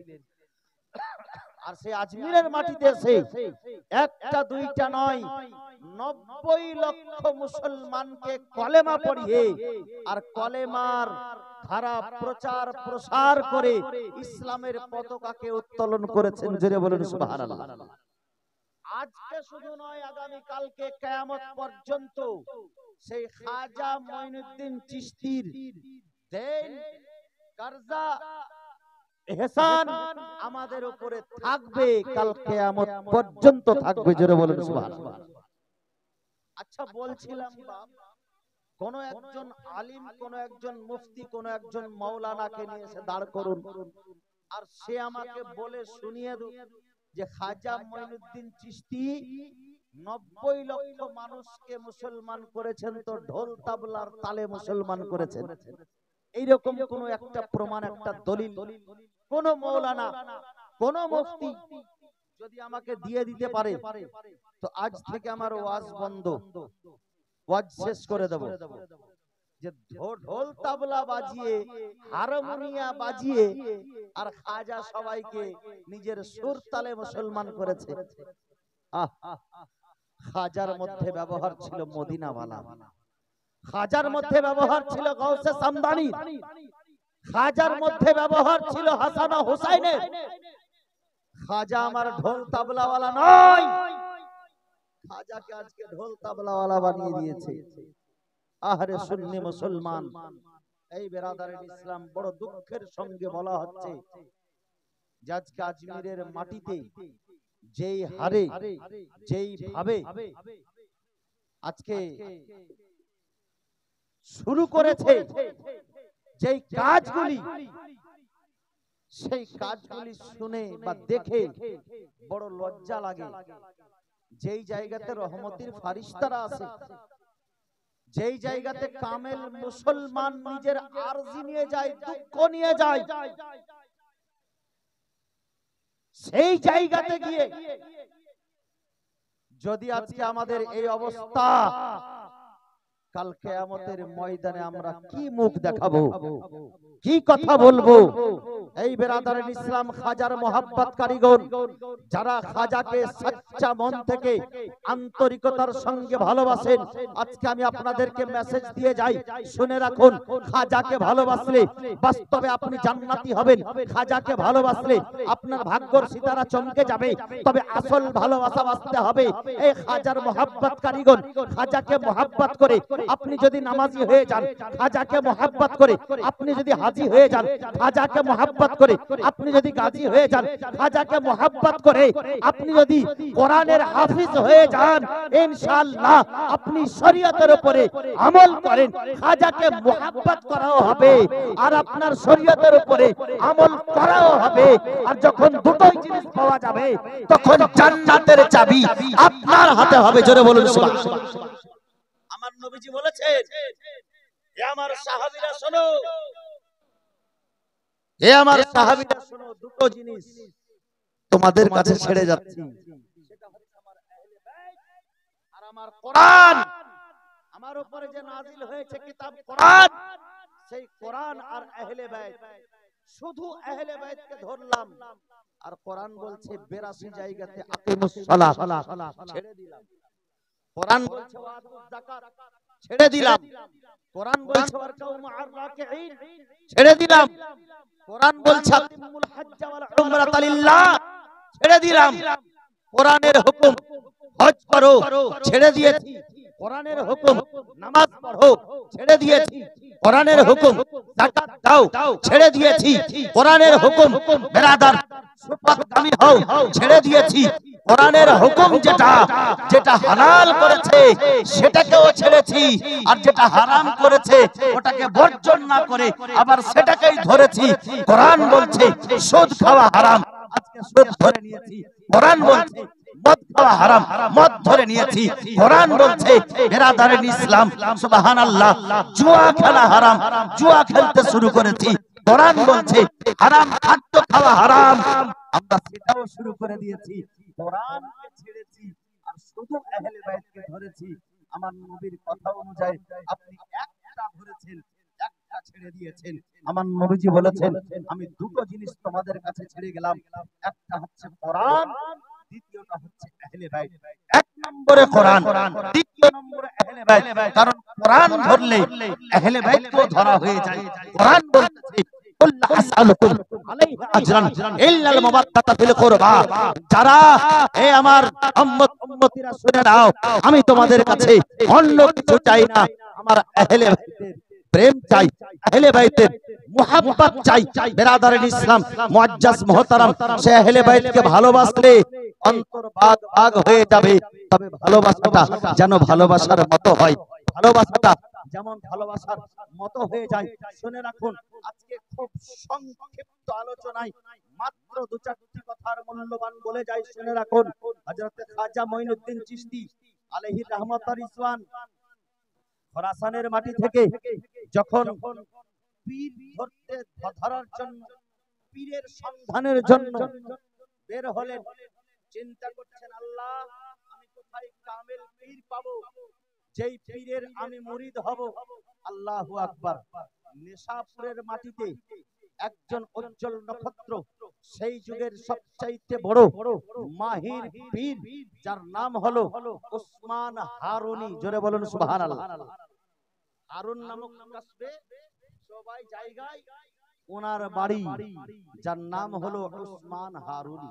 আর সেই আজমিরের মাটিতে এসে একটা দুইটা নয়, 90 লক্ষ মুসলমানকে কলেমা পড়িয়ে আর কলেমার ধারা প্রচার প্রসার করে ইসলামের পতাকাকে উত্তোলন করেছেন। জোরে বলেন সুবহানাল্লাহ। আজকে শুধু নয়, আগামী কালকে কিয়ামত পর্যন্ত সেই খাজা মঈনুদ্দিন চিশতির দেন কর্জা ইহসান আমাদের উপরে থাকবে, কাল কিয়ামত পর্যন্ত থাকবে। জোরে বলেন সুবহানাল্লাহ। আচ্ছা বলছিলাম, কোন একজন আলিম, কোন একজন মুফতি, কোন একজন মাওলানাকে নিয়ে এসে দাঁড় করুন, আর সে আমাকে বলে শুনিয়ে দিন যে খাজা মঈনুদ্দিন চিশতি 90 লক্ষ মানুষকে মুসলমান করেছেন, তো ঢোল তাবলার তালে মুসলমান করেছেন। এইরকম কোন একটা প্রমাণ, একটা দলিল কোন মাওলানা, কোন মুফতি যদি আমাকে দিয়ে দিতে পারে, তো আজ থেকে আমার ওয়াজ বন্ধ, ওয়াজ শেষ করে দেব। যে ঢোল তাবলা বাজিয়ে, হারমোনিয়া বাজিয়ে আর খাজা সবাইকে নিজের সুর তালে মুসলমান করেছে। খাজার মধ্যে ব্যবহার ছিল মদিনাওয়ালা, খাজার মধ্যে ব্যবহার ছিল গাউসে সামদানি, খাজার মধ্যে ব্যবহার ছিল হাসান ও হুসাইনের। খাজা আমার ঢোল তাবলাওয়ালা নয়, খাজাকে আজকে ঢোল তাবলাওয়ালা বানিয়ে দিয়েছে। আহারে সুন্নি মুসলমান, এই বেরাদারের ইসলাম, বড় দুঃখের সঙ্গে বলা হচ্ছে যে আজকে আজমিরের মাটিতে যেই হারে, যেই ভাবে আজকে শুরু করেছে যেই কাজগুলি, সেই কাজগুলি শুনে বা দেখে বড় লজ্জা লাগে। যেই জায়গাতে রহমতের ফারিস্তারা আছে, যেই জায়গাতে কামেল মুসলমান নিজের আরজি নিয়ে যায়, দুঃখ নিয়ে যায়, সেই জায়গাতে গিয়ে যদি আজকে আমাদের এই অবস্থা, কাল কিয়ামতের ময়দানে আমরা কি মুখ দেখাবো, কি কথা বলবো, এই বেরাদারের ইসলাম খাজার মোহাব্বত কারিগর যারা খাজাকে সচ্চা মন থেকে আন্তরিকতার সঙ্গে ভালোবাসেন, আজকে আমি আপনাদেরকে মেসেজ দিয়ে যাই, শুনে রাখুন, খাজাকে ভালোবাসলে বাস্তবে আপনি জান্নাতি হবেন। খাজাকে ভালোবাসলে আপনার ভাগ্যর সিতারা চমকে যাবে। তবে আসল ভালোবাসা বাঁচতে হবে। এই খাজার মোহাব্বত কারিগর খাজাকে মোহাব্বত করে আপনি যদি নামাজি হয়ে যান, খাজাকে মোহাব্বত করে আপনি যদি হাজী হয়ে যান, খাজাকে মোহাব্বত করে আপনি যদি গাজী হয়ে যান, খাজাকে মোহাব্বত করে আপনি যদি কোরআনের হাফিজ হয়ে যান, ইনশাআল্লাহ আপনি শরীয়তের উপরে আমল করেন, খাজাকে মোহাব্বত করাও হবে আর আপনার শরীয়তের উপরে আমল করাও হবে। আর যখন দুটোই জিনিস পাওয়া যাবে তখন জান্নাতের চাবি আপনার হাতে হবে। জোরে বলুন সুবহানাল্লাহ। আমার নবীজি বলেছেন, হে আমার সাহাবীরা শোনো, হে আমার সাহাবীরা শোনো, দুটো জিনিস তোমাদের কাছে ছেড়ে যাচ্ছি, সেটা হচ্ছে আমার আহলে বাইত আর আমার কোরআন। আমার উপরে যে নাজিল হয়েছে কিতাব কোরআন, সেই কোরআন আর আহলে বাইত। শুধু আহলে বাইতকে ধরলাম আর কোরআন বলছে 82 জায়গাতে আকিমুস সালাহ ছেড়ে দিলাম। কোরআন বলছে ওয়াতুজ যাকাত ছেড়ে দিলাম। কোরআন বলছে ওয়ারকাউ মা'আর রাকিঈন ছেড়ে দিলাম। কোরআন বলছে আতিমুল হজ্জ ওয়াল উমরাতা লিল্লাহ ছেড়ে দিলাম। কোরআনের হুকুম হজ করো ছেড়ে দিয়েছি। কোরআনের হুকুম নামাজ পড়ো ছেড়ে দিয়েছি। কোরআনের হুকুম যাকাত দাও ছেড়ে দিয়েছি। কোরআনের হুকুম বেরাদার সুপাতগামী হও ছেড়ে দিয়েছি। কোরআনের হুকুম যেটা যেটা হালাল করেছে সেটাকেও ছেড়েছি, আর যেটা হারাম করেছে ওটাকে বর্জন না করে আবার সেটাকেই ধরেছি। কোরআন বলছে সুদ খাওয়া হারাম, আজকে সুদ ধরে নিয়েছি। কোরআন বলছে মদ খাওয়া হারাম, মদ ধরে নিয়েছি। কোরআন বলছে বেরাদারের ইসলাম সুবহানাল্লাহ জুয়া খেলা হারাম, জুয়া খেলতে শুরু করেছি। কোরআন বলছে হারাম খাদ্য খাওয়া হারাম, আমরা সেটাও শুরু করে দিয়েছি। কোরআনকে ছেড়েছি আর শুধু আহলে বাইতকে ধরেছি। আমার নবীর কথা অনুযায়ী আপনি একটা ধরেছেন, একটা ছেড়ে দিয়েছেন। আমার নবীজি বলেছেন আমি দুটো জিনিস তোমাদের কাছে ছেড়ে গেলাম, একটা হচ্ছে কোরআন, দ্বিতীয়টা হচ্ছে আহলে বাইত। এক নম্বরে কোরআন, দ্বিতীয় নম্বরে আহলে বাইত। কারণ কোরআন ধরলে আহলে বাইতকেও ধরা হয়ে যায়। কোরআন বলছে যারা আমার উম্মতিরা শুনে নাও, আমি তোমাদের কাছে অন্য কিছু চাই না, আমার আহলে বাইতের প্রেম চাই, আহলে বাইতের মুহাব্বত চাই। বেরাদারের ইসলাম মুআজ্জাজ মুহতারাম, সে আহলে বাইতকে ভালোবাসলে অন্তর ভাগ ভাগ হয়ে যাবে। তবে ভালোবাসাটা যেন ভালোবাসার মতো হয়, ভালোবাসাটা যেমন ভালোবাসার মতো হয়ে যায়। শুনে রাখুন, আজকে খুব সংক্ষিপ্ত আলোচনায় মাত্র দু চারটি কথার মূল্যবান বলে যাই। শুনে রাখুন, হযরত খাজা মঈনুদ্দিন চিশতি আলাইহি রাহমাতুর রিজওয়ান খোরাসানের মাটি থেকে যখন পীর ধরতে ধরার জন্য, পীরের সন্ধানের জন্য বের হলেন, চিন্তা করছেন আল্লাহ আমি কোথায় কামেল পীর পাবো যেই পীরের আমি মুরিদ হব। আল্লাহু আকবার। নেশাপুরের মাটিতে একজন উজ্জ্বল নক্ষত্র, সেই যুগের সবচাইতে বড় মাহির পীর, যার নাম হলো উসমান হারুনি। জোরে বলুন সুবহানাল্লাহ। হারুন নামক কাসবে সবাই জায়গায় ওনার বাড়ি, যার নাম হলো উসমান হারুনি।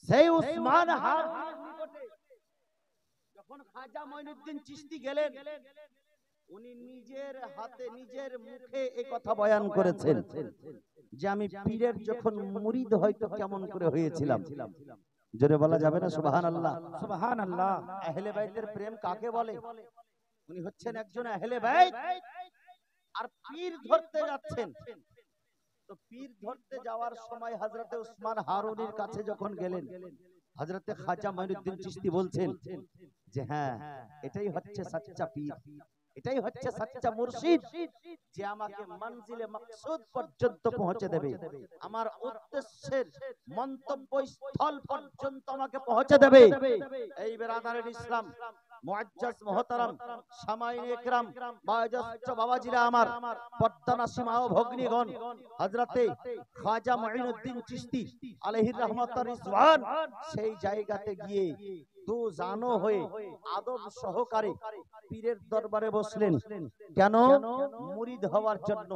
সেই উসমান হারুনির নিকটে যখন খাজা মঈনুদ্দিন চিশতি গেলেন, উনি নিজের হাতে নিজের মুখে এই কথা বয়ান করেছেন যে আমি পীরের যখন মুরিদ হয়তো কেমন করে হয়েছিলাম। জোরে বলা যাবে না সুবহানাল্লাহ? সুবহানাল্লাহ। আহলে বাইতের প্রেম কাকে বলে? উনি হচ্ছেন একজন আহলে বাইত আর পীর ধরতে যাচ্ছেন। তো পীর ধরতে যাওয়ার সময় হযরতে উসমান হারুনির কাছে যখন গেলেন, হযরতে খাজা মঈনুদ্দিন চিশতি বলছেন যে হ্যাঁ, এটাই হচ্ছে সচ্চা পীর, এটাই হচ্ছে সচ্চা মুর্শিদ, যে আমাকে মঞ্জিলে মাকসুদ পর্যন্ত পৌঁছে দেবে, আমার উদ্দেশ্যের মন্তব্যস্থল পর্যন্ত আমাকে পৌঁছে দেবে। এই বেরাদারের ইসলাম মুআজ্জাজ মুহতারাম সামাইনে ইকরাম বয়োজ্যেষ্ঠ বাবাজিরা আমার, পর্দানাসী মা ও ভগ্নীগণ, হযরতে খাজা মুঈনুদ্দিন চিশতি আলাইহির রাহমাতুর রিজওয়ান সেই জায়গাতে গিয়ে দু জানো হয়ে আদব সহকারে পীরের দরবারে বসলেন। কেন? মুরিদ হওয়ার জন্য।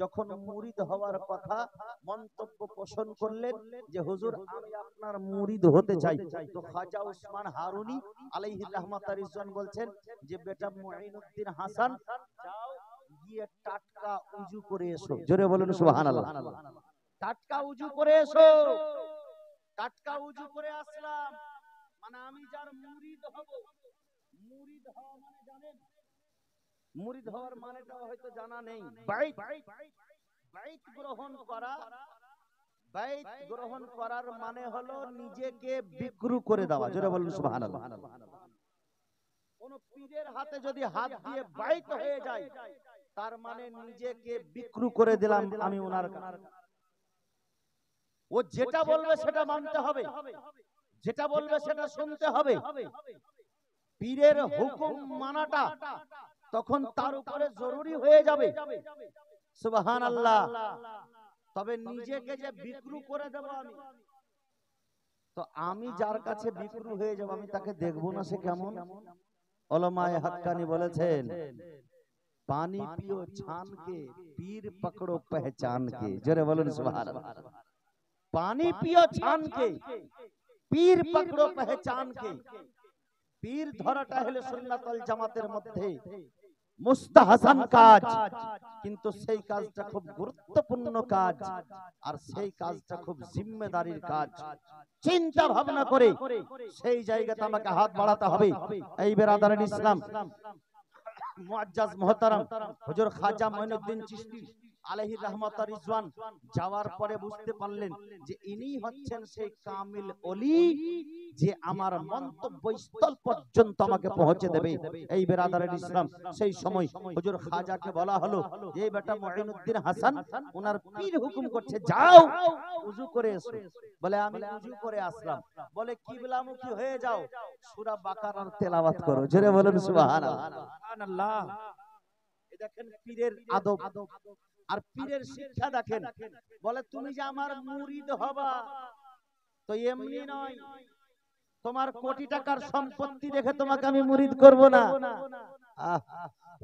যখন মুরিদ হওয়ার কথা মন্তব্য পোষণ করলেন যে হুজুর আমি আপনার মুরিদ হতে চাই, তো খাজা ওসমান হারুনি আলাইহির রাহমাতুর রিজওয়ান বলছেন যে বেটা মুঈনুদ্দিন হাসান, যাও গিয়ে টাটকা উজু করে এসো। জোরে বলুন সুবহানাল্লাহ। টাটকা উজু করে এসো। টাটকা উজু করে আসলাম মানে আমি যার মুরিদ হব। মুরিদ হওয়া মানে জানেন? মুরিদ হওয়ার মানেটা হয়তো জানা নেই। বাইত গ্রহণ করা। বাইত গ্রহণ করার মানে হলো নিজেকে বিক্রু করে দেওয়া। জোরে বলুন সুবহানাল্লাহ। কোন পীরের হাতে যদি হাত দিয়ে বাইত হয়ে যায়, তার মানে নিজেকে বিক্রু করে দিলাম আমি ওনার কাছে। ও যেটা বলবে সেটা মানতে হবে, যেটা বলবে সেটা শুনতে হবে। পীরের হুকুম মানাটা তখন তার উপরে জরুরি হয়ে যাবে। সুবহানাল্লাহ। তবে নিজেকে যে বিক্রু করে দেব আমি, তো আমি যার কাছে বিক্রু হয়ে যাব আমি তাকে দেখবো না সে কেমন। উলামায়ে হাক্কানি বলেছেন পানি পিও ছান के पीर पकड़ो पहचान के। জোরে বলুন সুবহানাল্লাহ। पानी पियो छान के पीर पकड़ो पहचान के। पीर ধরাটা হলো সুন্নাতুল জামাতের মধ্যে মুস্তাহাসান কাজ, কিন্তু সেই কাজটা খুব গুরুত্বপূর্ণ কাজ আর সেই কাজটা খুব জিম্মেদারির কাজ। চিন্তা ভাবনা করে সেই জায়গাতে আমাকে হাত বাড়াতে হবে। এই বেরাদারান ইসলাম, মুআজ্জাজ মুহতারাম হুজুর খাজা মুঈনুদ্দিন চিশতি আলাইহির রাহমাতুর রিজওয়ান যাওয়ার পরে বুঝতে পারলেন যে ইনি হচ্ছেন সেই কামিল ওলি যে আমার মন্তব্যস্থল পর্যন্ত আমাকে পৌঁছে দেবে। এই বেরাদারের ইসলাম, সেই সময় হুজুর খাজাকে বলা হলো যে বেটা মুঈনুদ্দিন হাসান ওনার পীর হুকুম করছে যাও ওযু করে এসো। বলে আমি ওযু করে আসলাম। বলে কিবলামুখী হয়ে যাও, সূরা বাকারার তেলাওয়াত করো। জোরে বলুন সুবহানাল্লাহ। এই দেখেন পীরের আদব আর পীরের শিক্ষা দেখেন। বলে তুমি যে আমার মুরিদ হবা তো এমনি নয়, তোমার কোটি টাকার সম্পত্তি দেখে তোমাকে আমি মুরিদ করব না।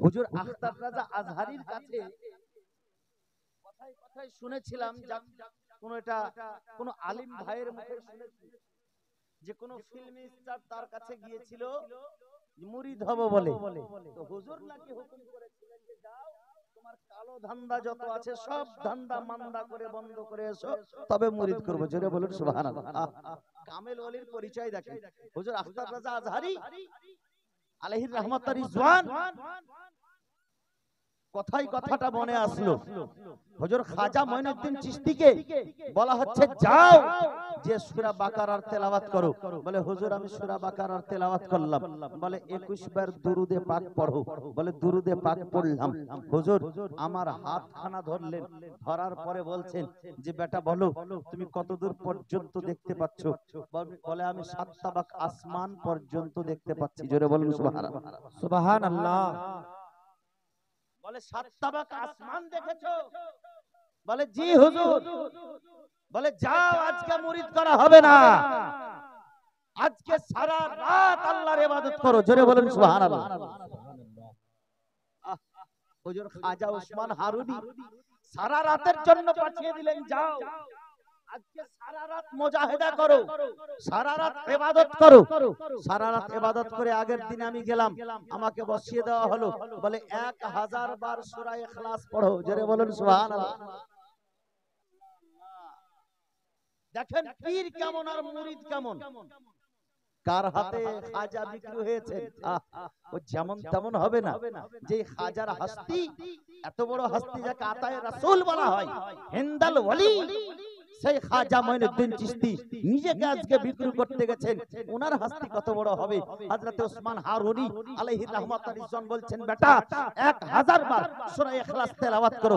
হুজুর আখতার রাজা আজহারীর কাছে কথায় কথায় শুনেছিলাম, কোন আলিম ভাইয়ের মুখে শুনেছি যে কোন ফিল্ম স্টার তার কাছে গিয়েছিল মুরিদ হব বলে। তো হুজুর নাকি হুকুম করেছিলেন যে যাও তোমার কালো ধান্দা যত আছে সব ধান্দা মান্দা করে বন্ধ করে এসো, তবে মুরিদ করব। জোরে বলুন সুবহানাল্লাহ। কামেল ওলির পরিচয় দেখেন হুজুর আখতার রাজা আজহারী আলাইহির রাহমাতুর রিজওয়ান। কথাই কথাটা মনে আসলো, হুজুর খাজা মুঈনুদ্দিন চিশতিকে বলা হচ্ছে যাও যে সূরা বাকারার তেলাওয়াত করো। বলে হুজুর আমি সূরা বাকারার তেলাওয়াত করলাম। বলে 21 বার দুরুদে পাক পড়ো। বলে দুরুদে পাক পড়লাম। হুজুর আমার হাতখানা ধরলেন, ধরার পরে বলছেন যে বেটা বলো তুমি কত দূর পর্যন্ত দেখতে পাচ্ছ? বলে আমি 7 তাবাক আসমান পর্যন্ত দেখতে পাচ্ছি। জোরে বলুন সুবহানাল্লাহ। সুবহানাল্লাহ। বলে 7 তাবাক আসমান দেখেছো? বলে জি হুজুর। বলে যাও আজকে মুরিদ করা হবে না, আজকে সারা রাত আল্লাহর ইবাদত করো। জোরে বলুন সুবহানাল্লাহ। হুজুর খাজা ওসমান হারুনি সারা রাতের জন্য পাঠিয়ে দিলেন যাও আজকে সারা রাত মুজাহিদা করো, সারা রাত ইবাদত করো। সারা রাত ইবাদত করে আগের দিন আমি গেলাম, আমাকে বসিয়ে দেওয়া হলো। বলে 1000 বার সূরা ইখলাস পড়ো। জোরে বলুন সুবহানাল্লাহ। দেখেন পীর কেমন আর মুরিদ কেমন। কার হাতে খাজা বিক্রি হয়েছে ও যেমন তেমন হবে না। যে খাজার হস্তি, এত বড় হস্তি যাকে আতায়ে রাসূল বলা হয়, হিন্দাল ওলি, সেই খাজা মঈনুদ্দিন চিশতি নিজেকে আজকে বিক্রি করতে গেছেন। ওনার হাস্তি কত বড় হবে। হযরত ওসমান হারুনি আলাইহি রাহমাতুর রিজওয়ান বলছেন, বেটা 1000 বার সূরা ইখলাস তেলাওয়াত করো।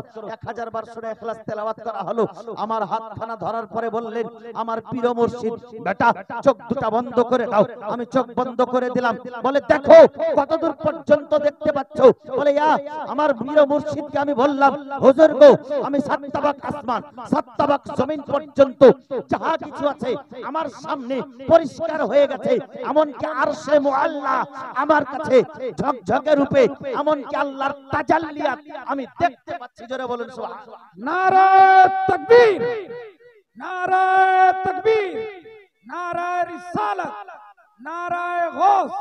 1000 বার সূরা ইখলাস তেলাওয়াত করা হলো। আমার হাতখানা ধরার পরে বললেন, আমার পীর মুর্শিদ, বেটা চোখ দুটো বন্ধ করে দাও। আমি চোখ বন্ধ করে দিলাম। বলে, দেখো কতদূর পর্যন্ত দেখতে পাচ্ছ? বলে, আমার পীর মুর্শিদকে আমি বললাম, হুজুর গো, আমি 7 তাবাক আসমান 7 তাবাক জমিন পর্যন্ত যাহা কিছু আছে আমার সামনে পরিষ্কার হয়ে গেছে। এমনকি আরশে মুআল্লা আমার কাছে ঝকঝকে রূপে, এমনকি আল্লাহর তাজাল্লিয়াত আমি দেখতে পাচ্ছি। জোরে বলুন সুবহানাল্লাহ। নারে তাকবীর, নারে তাকবীর, নারে রিসালাত, নারে গৌস,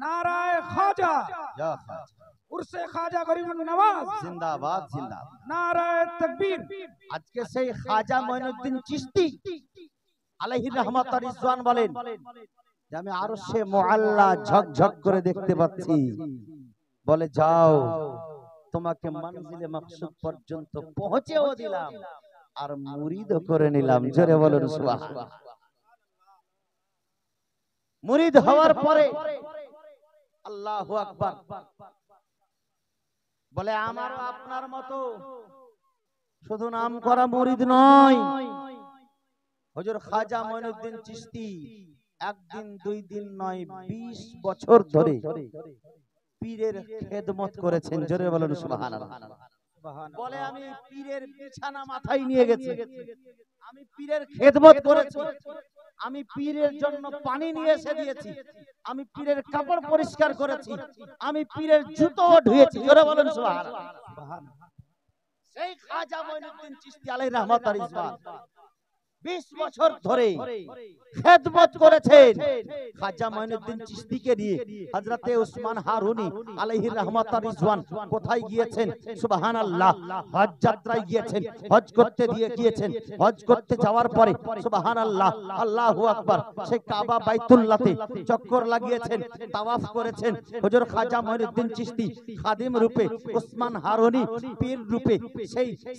নারে খাজা, ইয়া খাজা উরসে খাজা গরিবুন নওয়াজ জিন্দাবাদ, জিন্দাবাদ। নারে তাকবীর। আজকে সেই খাজা মঈনুদ্দিন চিশতি আলাইহি রাহমাতুর রিজওয়ান বলেন যে আমি আরশে মুআল্লা ঝকঝক করে দেখতে পাচ্ছি। বলে, যাও, তোমাকে মঞ্জিলে মাকসুদ পর্যন্ত পৌঁছেও দিলাম আর মুরিদও করে নিলাম। জোরে বলুন সুবহানাল্লাহ। মুরিদ হওয়ার পরে আল্লাহু আকবার বলে, আমারও আপনার মতো শুধু নাম করা মুরিদ নয়। হুজুর খাজা মঈনুদ্দিন চিশতি একদিন দুই দিন নয়, 20 বছর ধরে পীরের খেদমত করেছেন। জোরে বলুন সুবহানাল্লাহ। বলে, আমি পীরের বিছানা মাথায় নিয়ে গেছি, আমি পীরের খেদমত করেছি, আমি পীরের জন্য পানি নিয়ে এসে দিয়েছি, আমি পীরের কাপড় পরিষ্কার করেছি, আমি পীরের জুতো ধুয়েছি। জোরে বলুন সুবহানাল্লাহ। সেই খাজা মঈনুদ্দিন চিশতি আলাইহি রাহমাতুর রিজওয়ান 20 বছর ধরে খেদমত করেছেন। খাজা মঈনুদ্দিন চিশতিকে নিয়ে হযরতে ওসমান হারুনি আলাইহি রাহমাতুর রিজওয়ান কোথায় গিয়েছেন? সুবহানাল্লাহ। হজ যাত্রায় গিয়েছেন, হজ করতে গিয়েছেন। হজ করতে যাওয়ার পরে সুবহানাল্লাহ, আল্লাহু আকবার, সেই কাবা বাইতুল্লাহতে চক্কর লাগিয়েছেন, তাওয়াফ করেছেন। হুজুর খাজা মঈনুদ্দিন চিশতি খাদিম রূপে, ওসমান হারুনি পীর রূপে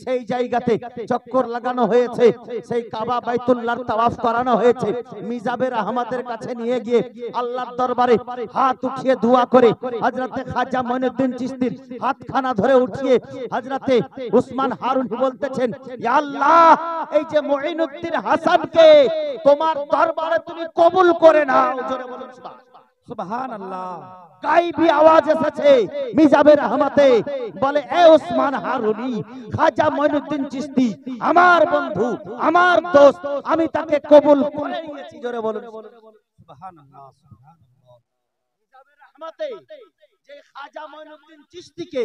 সেই জায়গাতে চক্কর লাগানো হয়েছে, সেই কাবা বাইতুল্লাহর তাওয়াফ করানো হয়েছে। মিজাবের আহমদের কাছে নিয়ে গিয়ে আল্লাহর দরবারে হাত উঠিয়ে দোয়া করে হযরতে খাজা মঈনুদ্দিন চিশতির হাতখানা ধরে উঠিয়ে হযরতে ওসমান হারুনি বলতেছেন, ইয়া আল্লাহ, এই যে মঈনুদ্দিন হাসানকে তোমার দরবারে তুমি কবুল করে নাও। জোরে বলুন সুবহানাল্লাহ। গায়বী আওয়াজ এসেছে মিজাবের আহমদে, বলে, এ ওসমান হারুনি, খাজা মঈনুদ্দিন চিশতি আমার বন্ধু, আমার দোস্ত, আমি তাকে কবুল করে নিয়েছি। জোরে বলুন সুবহানাল্লাহ, সুবহানাল্লাহ। মিজাবের আহমদে যে খাজা মঈনুদ্দিন চিশতিকে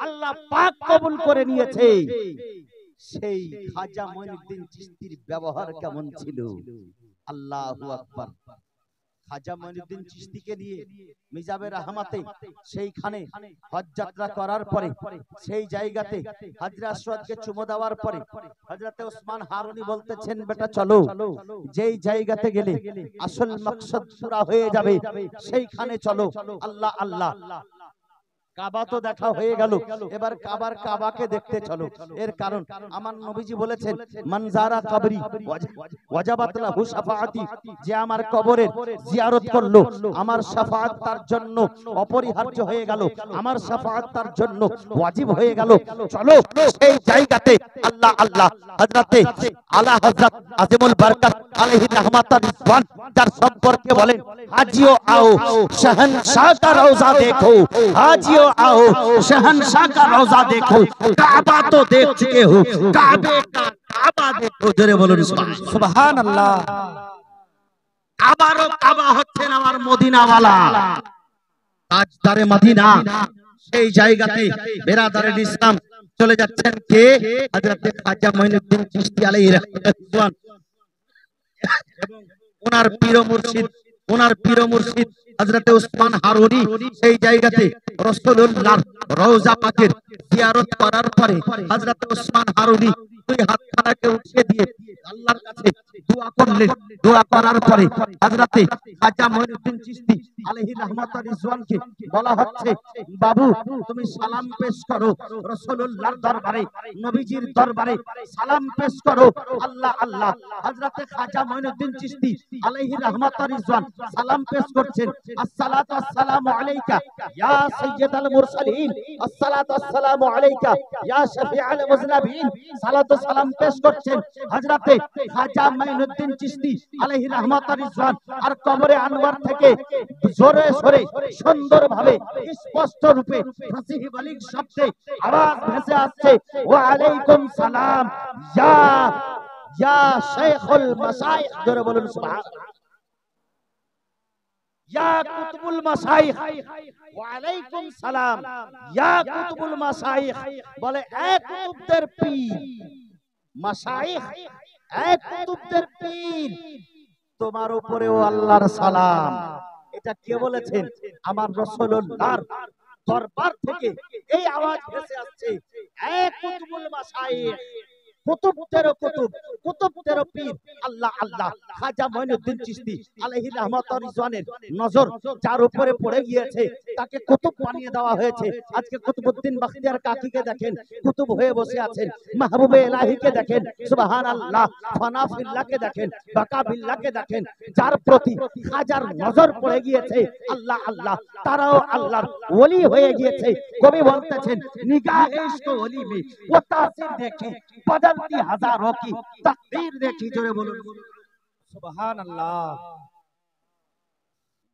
আল্লাহ পাক কবুল করে নিয়েছে, সেই খাজা মঈনুদ্দিন চিশতির ব্যবহার কেমন ছিল? আল্লাহু আকবার। খাজা মঈনুদ্দিন চিশতিকে নিয়ে মিজাবের আহমদে সেইখানে হজ যাত্রা করার পরে সেই জায়গাতে হাজরা আসওয়াদকে চুমো দেওয়ার পরে হযরতে ওসমান হারুনি বলতেছেন, বেটা চলো, যেই জায়গাতে গেলে আসল মাকসাদ পুরা হয়ে যাবে সেইখানে চলো। আল্লাহ আল্লাহ। কাবা তো দেখা হয়ে গেল, এবার কাবাকে দেখতে চলো। এর কারণ আমার নবীজি বলেছেন, মানজারা কবরি ওয়াজাবাত লাহু শাফাআতি, যে আমার কবরের জিয়ারত করলো আমার শাফাআত তার জন্য অপরিহার্য হয়ে গেল, আমার শাফাআত তার জন্য ওয়াজিব হয়ে গেল। চলো সেই জায়গাতে। আল্লাহ আল্লাহ। হযরতে আলা হযরত আজিমুল বরকত আলাইহি রাহমাতুর রিজওয়ান যার সম্পর্কে বলেন, হাজিও আও শহনशाह का रोजा देखो, हाजियो आओ शहनशाह का रोजा देखो, काबा तो देख चुके हो, काबे का काबा देखो। জোরে বলুন সুবহানাল্লাহ। আবারও কাবা হচ্ছেন আমার মদিনাওয়ালা, তাজদারে মদিনা। সেই জায়গাতে বেরাদারে ইসলাম চলে যাচ্ছেন কে? হযরত খাজা মঈনুদ্দিন চিশতি আলাইহি রাহমাতুল্লাহ এবং ওনার পীর মুর্শিদ হযরতে ওসমান হারুনি সেই জায়গাতে রাসূলুল্লাহর রওজা পাকের জিয়ারত করার পরে হযরতে ওসমান হারুনি দুই হাতখানাকে উঠিয়ে দিয়ে আল্লাহর কাছে দোয়া করলেন। দোয়া করার পরে হযরতে খাজা মঈনুদ্দিন চিশতি আলাইহি রাহমাতুর রিজওয়ানকে বলা হচ্ছে, বাবু তুমি সালাম পেশ করো রাসূলুল্লাহর দরবারে, নবীজির দরবারে সালাম পেশ করো। আল্লাহ আল্লাহ। হযরতে খাজা মঈনুদ্দিন চিশতি আলাইহি রাহমাতুর রিজওয়ান সালাম পেশ করছেন, আসসালাতু আসসালামু আলাইকা ইয়া সাইয়্যিদাল মুরসালিন, আসসালাতু আসসালামু আলাইকা ইয়া শাফিআল মুযনিবিন। সালাতু সালাম পেশ করছেন হযরতে খাজা মঈনুদ্দিন চিশতি আলাইহি রাহমাতুর রিজওয়ান। আর কবরে আনোয়ার থেকে জোরে সোরে সুন্দরভাবে স্পষ্ট রূপে ফাসিহ বালিগ শব্দে আওয়াজ ভেসে আসছে, ওয়া আলাইকুম সালাম ইয়া শাইখুল মাশায়েখ। জোরে বলুন সুবহানাল্লাহ। ইয়া কুতুবুল মাশায়েখ, ওয়া আলাইকুম সালাম ইয়া কুতুবুল মাশায়েখ। বলে এক কুতুবদের পীর, মাশায়েখ এক কুতুবদের পীর, তোমার উপরেও আল্লাহর সালাম। এটা কে বলেছেন? আমার রাসূলুল্লাহর দরবার থেকে এই আওয়াজ ভেসে আসছে, এক কুতুবুল মাশায়েখ, কুতুবদেরও কুতুব, কুতুবদেরও পীর। আল্লাহ আল্লাহ। খাজা মঈনুদ্দিন চিশতি আলাইহি রাহমাতুর রিজওয়ানের নজর যার উপরে পড়ে গিয়েছে তাকে কুতুব বানিয়ে দেওয়া হয়েছে। আজকে কুতুবউদ্দিন বখতিয়ার কাকিকে দেখেন কুতুব হয়ে বসে আছেন, মাহবুবে ইলাহিকে দেখেন সুবহানাল্লাহ, ফানা ফিল্লাহকে দেখেন, বাকা বিল্লাহকে দেখেন, যার প্রতি খাজার নজর পড়ে গিয়েছে আল্লাহ আল্লাহ, তারাও আল্লাহর ওলি হয়ে গিয়েছে। কবি বলতেছেন, নিগাহে ইশক ওলি মে ও তাসির দেখে बदलती हजारों की तकदीर देखी। जोरे बोलो सुभान अल्लाह।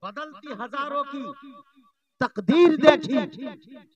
बदलती हजारों की तकदीर देखी,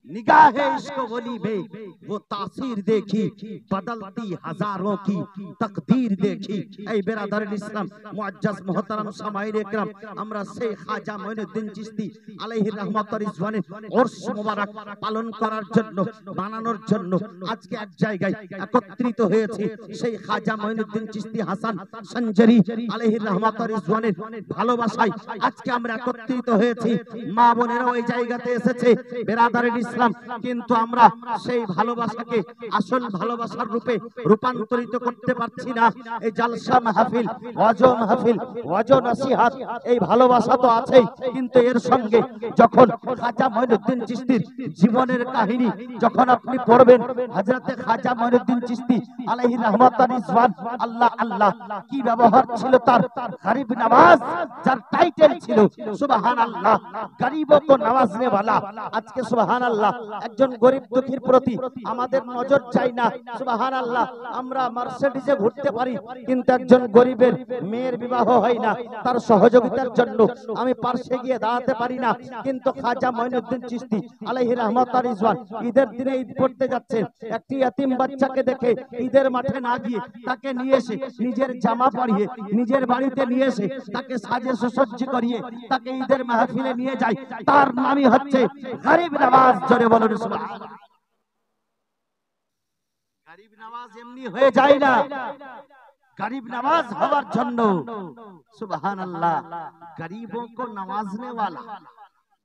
निगाहे इश्क वली में वो तासीर देखी, बदलती हजारों की तकदीर देखी। ऐ बिरादर इस्लाम मुअज्जज मोहतरम सामाईन इकराम, আমরা শেখ খাজা মঈনুদ্দিন চিশতি আলাইহি রাহমাতুর রিজওয়ানের উরস মুবারক পালন করার জন্য, বানানোর জন্য আজকে এক জায়গায় একত্রিত হয়েছে। সেই খাজা মঈনুদ্দিন চিশতি হাসান সঞ্জরি আলাইহি রাহমাতুর রিজওয়ানের ভালোবাসায় আজকে আমরা একত্রিত হয়েছি। মা বোনেরা ওই জায়গাতে এসেছে বিরাদারের ইসলাম, কিন্তু আমরা সেই ভালোবাসাকে আসল ভালোবাসার রূপে রূপান্তরিত করতে পারছি না। এই জালসা মাহফিল, ওয়াজ মাহফিল, ওয়াজ নসিহত, এই ভালোবাসা তো আছেই, কিন্তু এর সঙ্গে যখন খাজা মঈনুদ্দিন চিশতির জীবনের কাহিনী যখন আপনি পড়বেন, হযরতে খাজা মঈনুদ্দিন চিশতি আলাইহি রাহমাতুর রিজওয়ান, আল্লাহ আল্লাহ, কি ব্যবহার ছিল তার। গরিব নওয়াজ যার টাইটেল ছিল, সুবহানাল্লাহ, গরিবো কো নওয়াজনে वाला। আজকে সুবহানাল্লাহ একজন গরিব দুঃখীর প্রতি আমাদের নজর চাই না। সুবহানাল্লাহ আমরা মার্সিডিজে ঘুরতে পারি, কিন্তু একজন গরিবের মেয়ের বিবাহ হয় না, তার সহযোগিতার জন্য আমি পার্শ্বে গিয়ে দাঁড়াতে পারি না। কিন্তু খাজা মঈনুদ্দিন চিশতি আলাইহি রাহমাতুর রিজওয়ান ঈদের দিনে ঈদ পড়তে যাচ্ছেন, একটি ইতিম বাচ্চাকে দেখে ঈদের মাঠে না গিয়ে তাকে নিয়ে এসে নিজের জামা পরিয়ে নিজের বাড়িতে নিয়ে এসে তাকে সাজে সুসজ্জ করিয়ে তাকে ঈদের মাহফিলে নিয়ে যায়। তার নামই হচ্ছে গরিব নওয়াজ। জোরে বলুন সুবহানাল্লাহ। গরিব নওয়াজ এমনি হয়ে যায় না, गरीब नवाज हवर जन्नो, सुबहान अल्लाह, गरीबों को नवाजने वाला,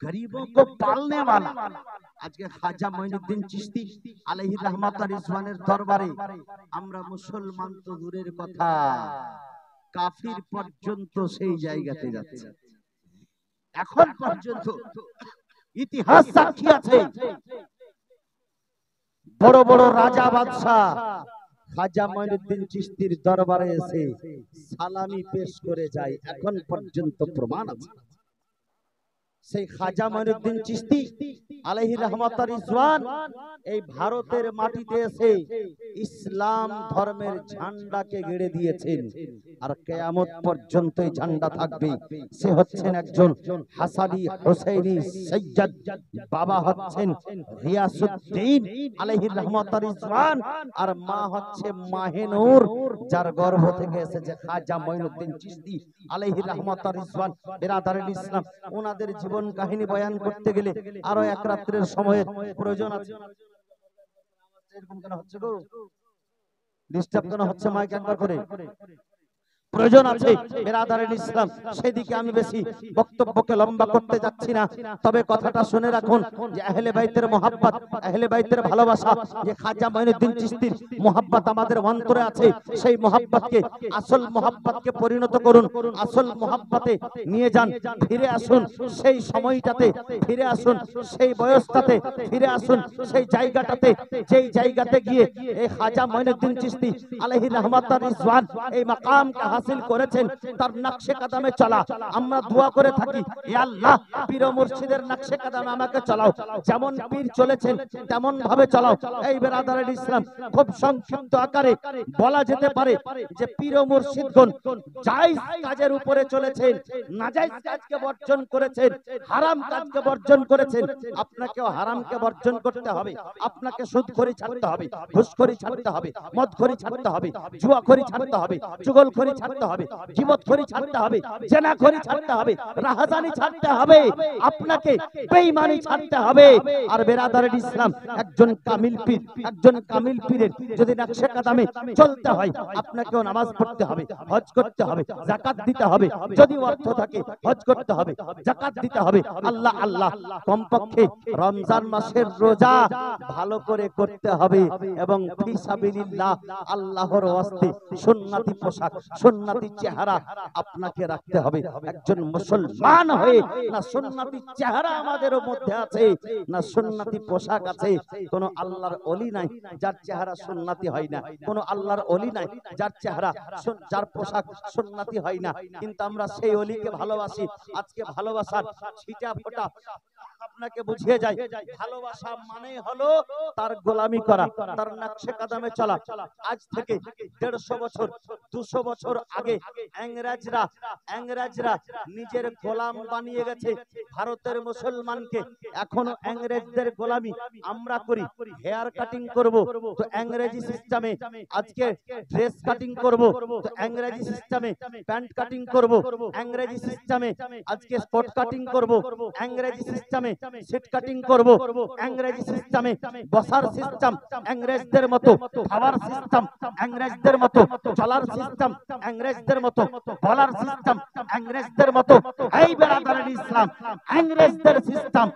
गरीबों को पालने वाला। आज के खाजा मঈনুদ্দিন চিশতি আলাইহি রাহমাতুর রিজওয়ানের দরবারে আমরা মুসলমান তো দূরের কথা, কাফির পর্যন্ত সেই জায়গাতে যাচ্ছে। এখন পর্যন্ত ইতিহাস সাক্ষী আছে, বড় বড় রাজা বাদশা খাজা মঈনুদ্দিন চিশতির দরবারে এসে সালামি পেশ করে যায়। এখন পর্যন্ত প্রমাণ আছে। সেই খাজা মঈনুদ্দিন চিশতি আলাইহি রাহমাতুর রিজওয়ান এই ভারতের মাটিতে এসে ইসলাম ধর্মের ঝান্ডাকে গেড়ে দিয়েছেন, আর কিয়ামত পর্যন্ত এই ঝান্ডা থাকবে। সে হচ্ছেন একজন হাসানি হুসাইনি সৈয়দ, বাবা হচ্ছেন গিয়াসউদ্দিন আলাইহি রাহমাতুর রিজওয়ান, আর মা হচ্ছে মাহে নূর, যার গর্ভ থেকে এসেছে খাজা মঈনুদ্দিন চিশতি আলাইহি রাহমাতুর রিজওয়ান। বিরাদারুল ইসলাম ওনাদের জীবন কাহিনী বয়ান করতে গেলে আরো এক রাত্রের সময়ের প্রয়োজন আছে। এরকম কেন হচ্ছে গো? ডিস্টার্ব কেন হচ্ছে? মাইক একবার করে প্রয়োজন আছে বেরাদারের ইসলাম। সেদিকে আমি বেশি বক্তব্যকে লম্বা করতে যাচ্ছি না, তবে কথাটা শুনে রাখুন যে আহলে বাইতের মোহাব্বত, আহলে বাইতের ভালোবাসা, যে খাজা মঈনুদ্দিন চিশতির মোহাব্বত আমাদের অন্তরে আছে, সেই মোহাব্বতকে আসল মোহাব্বতকে পরিণত করুন, আসল মোহাব্বতে নিয়ে যান। ফিরে আসুন সেই সময়টাতে, ফিরে আসুন সেই বয়সটাতে, ফিরে আসুন সেই জায়গাটাতে, যেই জায়গাতে গিয়ে এই খাজা মঈনুদ্দিন চিশতি আলাইহি রহমাতুর রিজওয়ান এই মাকামকে হাসিল করেছেন। তার নকশে কদমে চলা আমরা দোয়া করে থাকি, ইয়া আল্লাহ পীর ও মুর্শিদের নকশে কদমে আমাকে চালাও, যেমন পীর চলেছেন তেমন ভাবে চালাও। এই বেরাদারের ইসলাম খুব সংক্ষিপ্ত আকারে বলা যেতে পারে যে পীর ও মুর্শিদগণ জায়েজ কাজের উপরে চলেছেন, নাজায়েজ কাজকে বর্জন করেছেন, হারাম কাজকে বর্জন করেছেন। আপনাকেও হারামকে বর্জন করতে হবে, আপনাকে সুদখোরি ছাড়তে হবে, ঘুষখোরি ছাড়তে হবে, মদখোরি ছাড়তে হবে, জুয়াখোরি ছাড়তে হবে, চুগলখোরি ছাড়তে হবে, গীবতখোরি ছাড়তে হবে, জেনাখোরি ছাড়তে হবে, রাহাজানি ছাড়তে হবে, আপনাকে বেঈমানি ছাড়তে হবে। আর বেরাদারের ইসলাম একজন কামিল পীর, একজন কামিল পীরের যদি নকশে কদমে চলতে হয় আপনাকেও নামাজ পড়তে হবে, হজ করতে হবে, যাকাত দিতে হবে, যদি অর্থ থাকে হজ করতে হবে, যাকাত দিতে হবে। আল্লাহ আল্লাহ কমপক্ষে রমজান মাসের রোজা ভালো করে করতে হবে এবং ফি সাবিলিল্লাহ আল্লাহর ওয়াস্তে সুন্নতি পোশাক, সুন্নতি চেহারা আপনাকে রাখতে হবে। একজন মুসলমান হয়ে না সুন্নতি চেহারা আমাদের মধ্যে আছে, না সুন্নতি পোশাক আছে। কোন আল্লাহর ওলি নাই যার চেহারা সুন্নতি হয় না, কোন আল্লাহর ওলি নাই যার চেহারা যার পোশাক সুন্নতি হয় না। কিন্তু আমরা সেই ওলিকে ভালোবাসি। আজকে ভালোবাসার ছিটা ফোঁটা আপনাকে বুঝিয়ে যায়, ভালোবাসা মানে হলো তার গোলামি করা, তার নকশে কদমে চলা। আজ থেকে 150 বছর 200 বছর আগে ইংরেজরা নিজের গোলাম বানিয়ে গেছে ভারতের মুসলমানকে। এখনো ইংরেজদের গোলামি আমরা করি। হেয়ার কাটিং করব তো ইংরেজি সিস্টেমে, আজকে ড্রেস কাটিং করব তো ইংরেজি সিস্টেমে, প্যান্ট কাটিং করব ইংরেজি সিস্টেমে, আজকে স্পট কাটিং করব ইংরেজি সিস্টেমে, সিট কাটিং করব ইংরেজি সিস্টেমে, বসার সিস্টেম ইংরেজদের মতো, খাবার সিস্টেম ইংরেজদের মতো, চলার সিস্টেম ইংরেজদের মতো, বলার সিস্টেম ইংরেজদের মতো। এই বেরাদারের ইসলাম ইংরেজদের সিস্টেম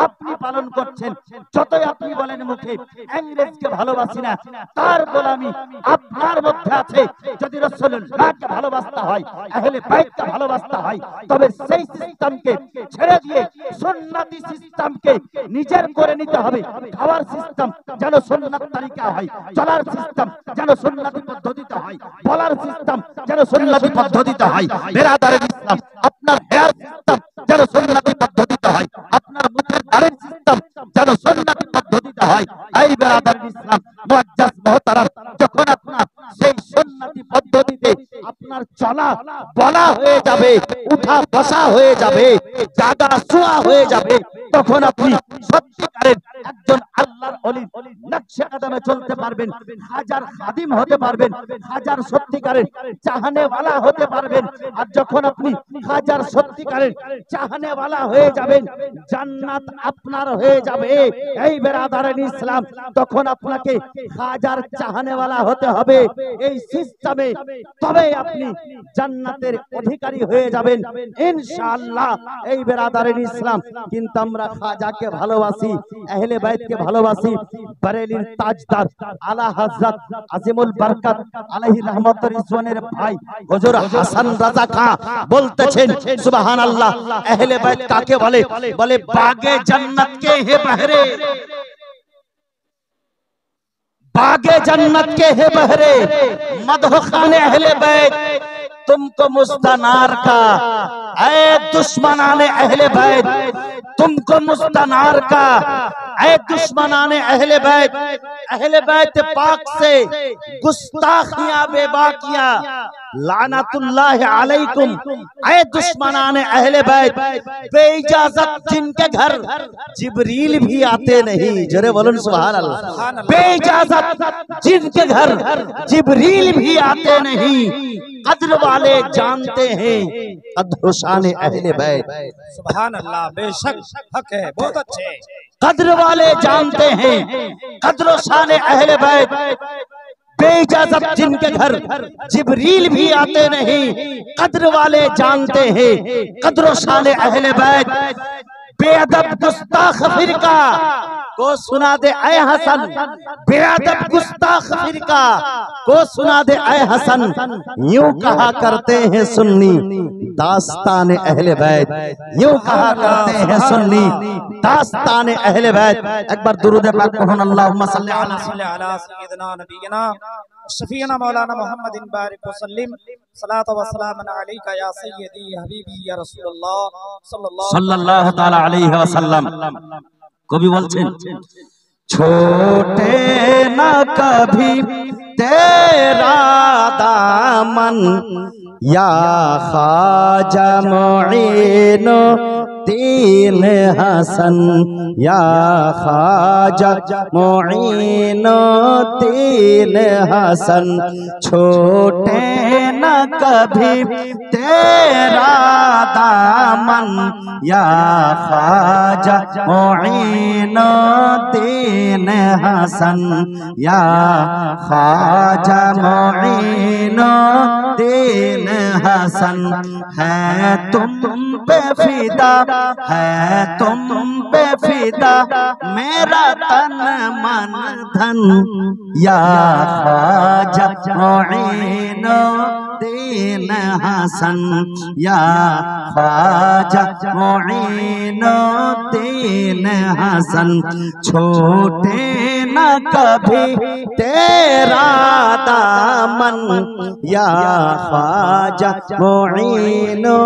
আপনি পালন করছেন। যতই আপনি বলেন মুখে ইংরেজকে ভালোবাসি না, তার গোলামি আপনার মধ্যে আছে। যদি রাসূলুল্লাহকে ভালোবাসতে হয়, আহলে বাইতকে ভালোবাসতে হয়, তবে সেই সিস্টেমকে ছেড়ে দিয়ে সুন্নতি সিস্টেমকে নিজের করে নিতে হবে। খাওয়ার সিস্টেম যেন সুন্নাত তরিকা হয়, চলার সিস্টেম যেন সুন্নতি পদ্ধতিতে হয়, বলার সিস্টেম যেন সুন্নতি পদ্ধতিতে হয়। বেরাদারের ইসলাম আপনার হেয়ার সিস্টেম যেন সুন্নতি পদ্ধতিতে হয়, আপনার মুখের দাড়ির সিস্টেম যেন সুন্নতি পদ্ধতিতে হয়। এই বেরাদারের ইসলাম মুআজ্জাজ মুহতারাম, যখন আপনার সেই সুন্নতি পদ্ধতিতে আপনার চলা বলা হয়ে যাবে, উঠা বসা হয়ে যাবে, জাগা শোয়া হয়ে যাবে, তখন আপনি সত্যিকারের একজন আল্লাহর ওলি নকশে কদমে চলতে পারবেন, হাজার খাদিম হতে পারবেন, হাজার সত্যিকারের চাহনেওয়ালা হতে পারবেন। আর যখন আপনি হাজার সত্যিকারের চাহনেওয়ালা হয়ে যাবেন, জান্নাত আপনার হয়ে যাবে। এই বেরাদারের ইসলাম তখন আপনাকে হাজার চাহনেওয়ালা হতে হবে এই সিস্টেমে, তবে আপনি জান্নাতের অধিকারী হয়ে যাবেন ইনশাআল্লাহ। এই বেরাদারের ইসলাম কিন্তু আমরা খাজাকে ভালোবাসি, আহলে বাইতকে ভালোবাসি। বরেলির তাজদার আলা হযরত আজিমুল বরকত আলাইহি রহমাতুর রিজওয়ানের ভাই হুজুর হাসান রাজা খান বলতেছেন সুবহানাল্লাহ। আহলে বাইত কাকে বলে? বলে বাগে জান্নাত কে হে বহরে, बागे जन्नत के है बहरे, मदह खाने अहले बैत तुमको मुस्तनार का, ऐ दुश्मनाने अहले बैत तुमको मुस्तनार का, ऐ दुश्मनाने अहले बैत पाक से गुस्ताखियां बेबाकियां लानतुल्लाह अलैकुम। ऐ दुश्मनाने अहले बैत बेइजाजत जिनके घर जिब्रील भी आते नहीं, जरे बोलन सुभान अल्लाह। बेइजाजत जिनके घर जिब्रील भी आते नहीं, कद्र वाले जानते हैं कद्र शान अहले बैत। सुभान अल्लाह, बेशक हक है, बहुत अच्छे। कद्र वाले जानते हैं कद्र शान अहले बैत। बेइजाजत जिनके घर जिब्रील भी आते नहीं, कद्र वाले जानते हैं कद्र शान अहले बैत। बेअदब गुस्ताख फिरका को सुना दे ऐ हसन, बेअदब गुस्ताख फिरका को सुना दे ऐ हसन। यूं कहा करते हैं सुन्नी दास्तान अहले बैत, यूं कहा करते हैं सुन्नी दास्तान अहले बैत। एक बार दुरूद पाक पढ़ो, अल्लाहुम्मा सल्ली अला सय्यिदना नबीना शफीना मौलाना मुहम्मदिन बारिक वसल्लिम सलात व सलाम अलैका या सय्यदी हबीबी या रसूलुल्लाह सल्लल्लाहु ताला अलैहि वसल्लम। कवि बोलছেন छोटे न कभी तेरा दामन या ख्वाजा मुईनो दीन हसन, या ख्वाजा मुईनो दीन हसन। छोटे न कभी तेरा दामन या ख्वाजा मुईनो दीन हसन, या ख्वाजा मुईनो दीन हसन। है तुम पे फिदा, है तुम पे फिदा मेरा तन मन धन, या ख्वाजा मुईनो दीन हसन, या ख्वाजा मुईनो दीन हसन। छोटे न कभी तेरा दामन या ख्वाजा मुईनो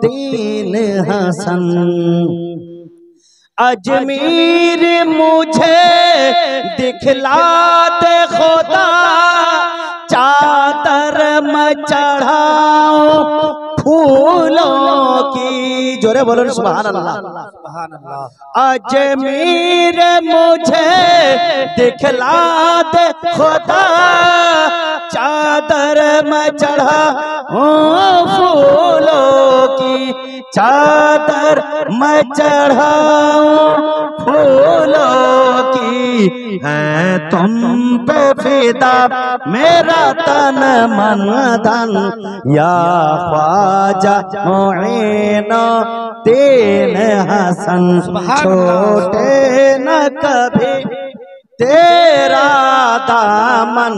दीन हसन। अजमीर मुझे दिखला दे खुदा, चादर में चढ़ाओ फूलों की। जोरे बोलो सुभान अल्लाह। सुभान अल्लाह। अजमीर मुझे दिखला दे खुदा, चादर में चढ़ाओ फूलों की, चादर में चढ़ाओ फूलों की। है तुम पे फिदा मेरा तन मन धन, या ख्वाजा मुईनो दीन हसन। छोटे न कभी तेरा दामन,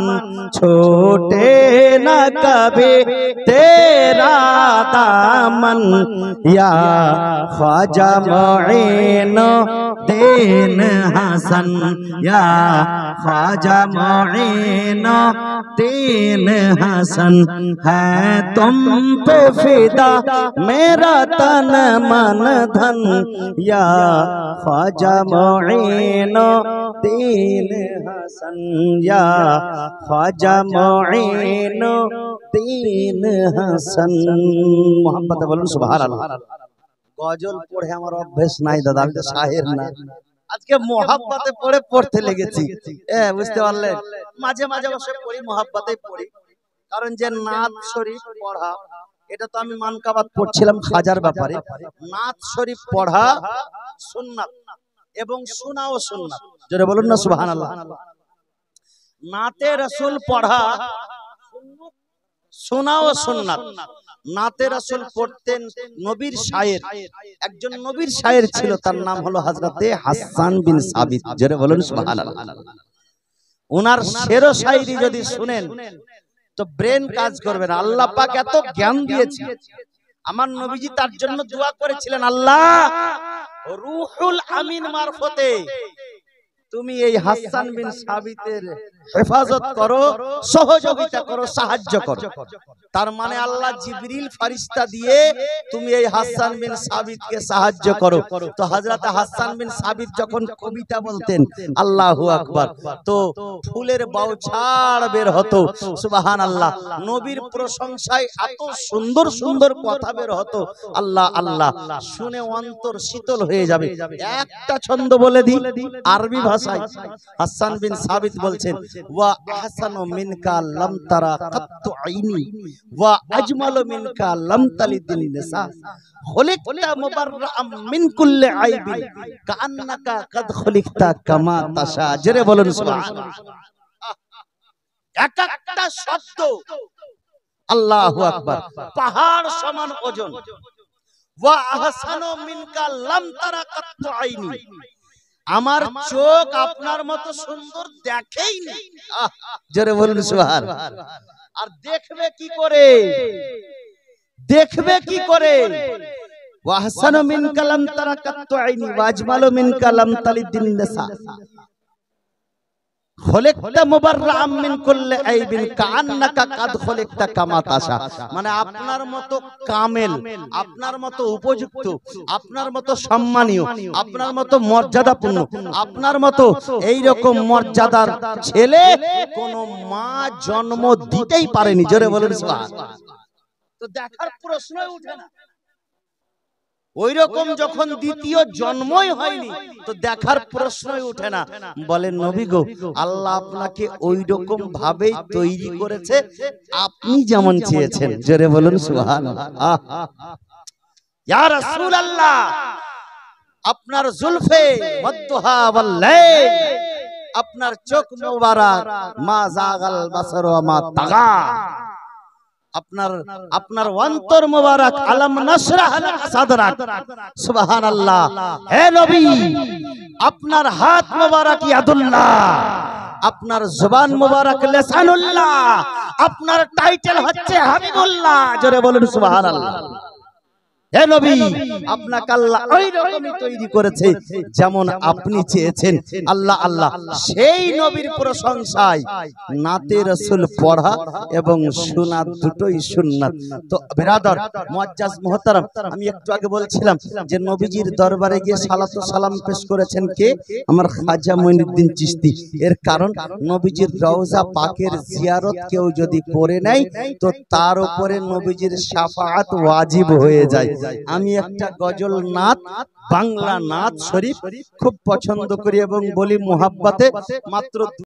छोटे न कभी तेरा दामन, या ख्वाजा मुईनो दीन हसन, या ख्वाजा मुईनो दीन हसन। है तुम पे फिदा मेरा तन मन धन, या ख्वाजा मुईनो दीन हसन, या ख्वाजा मुईनो दीन हसन। मोहब्बत बोलুন সুবহানাল্লাহ। গজল পড়ে আমার অভ্যাস নাই দাদা, আমি তো শায়ের না। আজকে মোহাব্বতে পড়তে লেগেছি, বুঝতে পারলেন। মাঝে মাঝে বসে পড়ি, মোহাব্বতেই পড়ি। কারণ যে নাত শরীফ পড়া, এটা তো আমি মানকাবাত পড়ছিলাম খাজার ব্যাপারে। নাত শরীফ পড়া সুন্নাত এবং শোনাও সুন্নাত। জোরে বলুন না সুবহানাল্লাহ। নাতে রাসূল পড়া শোনাও সুন্নাত। নাতে রাসূল পড়তেন নবীর শায়ের, একজন নবীর শায়ের ছিল, তার নাম হলো হযরতে হাসান বিন সাবিত। জোরে বলুন সুবহানাল্লাহ। ওনার শের ও শায়রি যদি শুনেন তো ব্রেন কাজ করবে না। আল্লাহ পাক এত জ্ঞান দিয়েছে। আমার নবীজি তার জন্য দোয়া করেছিলেন, আল্লাহ রূহুল আমিন মারফতে তুমি এই হাসান বিন সাবিতের হেফাজত করো, সহযোগিতা করো, সাহায্য করো। তার মানে আল্লাহ জিবরিল ফেরেশতা দিয়ে তুমি এই হাসান বিন সাবিতকে সাহায্য করো। তো হযরত হাসান বিন সাবিত যখন কবিতা বলতেন আল্লাহু আকবার, তো ফুলের বাউছাড় বের হতো। সুবহানাল্লাহ। নবীর প্রশংসায় এত সুন্দর সুন্দর কথা বের হতো, আল্লাহ আল্লাহ, শুনে অন্তর শীতল হয়ে যাবে। একটা ছন্দ বলে দিই আরবি ভাষায়। হাসান বিন সাবিত বলছেন, ওয়া আহসানু মিনকা লাম তারা কাত্তু আইনি, ওয়া আজমালু মিনকা লাম তালিদিন নিসা, খুলিকতা মুবাররাআম মিন কুল্লি আইবিন কাআন্নাকা কাদ খুলিকতা কামা তাশা। জোরে বলুন সুবহানাল্লাহ। এক একটা শব্দ আল্লাহু আকবার পাহাড় সমান ওজন। ওয়া আহসানু মিনকা লাম তারা কাত্তু আইনি, আমার চোখ আপনার মতো সুন্দর দেখেইনি। জোরে বলুন সুবহানাল্লাহ। আর দেখবে কি করে? দেখবে কি করে? ওয়া আহসানু মিনকা লাম তারা কাত্তু আইনি ওয়া আজমালু মিনকা লাম তালিদিন নিসা খলিকতা মুবাররাআম মিন কুল্লি আইবিন কাআন্নাকা কাদ খলিকতা কামা তাশা। মানে আপনার মতো কামেল, আপনার মতো উপযুক্ত, আপনার মতো সম্মানীয়, আপনার মতো মর্যাদাপূর্ণ, আপনার মতো এই রকম মর্যাদার ছেলে কোন মা জন্ম দিতেই পারেনি। জোরে বলেন সুবহানাল্লাহ। তো দেখার প্রশ্নই ওঠে না। ওই রকম যখন দ্বিতীয় জন্মই হয়নি তো দেখার প্রশ্নই ওঠে না। বলেন নবী গো, আল্লাহ আপনাকে ওই রকম ভাবেই তৈরি করেছে আপনি যেমন চেয়েছেন। জোরে বলুন সুবহানাল্লাহ। ইয়া রাসূলুল্লাহ, আপনার জুলফে ওয়াদদুহা ওয়াল লাইল, আপনার চোখ মোবারক মা জাগাল বাসর ওয়া মা তাগা, আপনার অন্তর মোবারক আলম নাশরাহ লাক সাদরাক। সুবহানাল্লাহ। হে নবী, আপনার হাত মোবারক ইয়াদুল্লাহ, আপনার জবান মোবারক লিসানুল্লাহ, আপনার টাইটেল হচ্ছে হাবিবুল্লাহ। জোরে বলুন সুবহানাল্লাহ। হে নবী, আপনাকে আল্লাহ ওই রকমই তৈরি করেছে যেমন আপনি চেয়েছেন। আল্লাহ আল্লাহ সেই নবীর প্রশংসায় নাতে রাসূল পড়া এবং শোনা দুটোই সুন্নাত। তো বিরাদর মুআজ্জাজ মুহতারাম, আমি একটু আগে বলছিলাম যে নবীজির দরবারে গিয়ে সালাতু সালাম পেশ করেছেন কে? আমার খাজা মঈনুদ্দিন চিশতি। এর কারণ নবীজির রওজা পাকের জিয়ারত কেউ যদি করে নেয় তো তার উপরে নবীজির শাফাআত ওয়াজিব হয়ে যায়। আমি একটা গজল নাত, বাংলা নাত শরীফ খুব পছন্দ করি এবং বলি মুহাব্বতে, মাত্র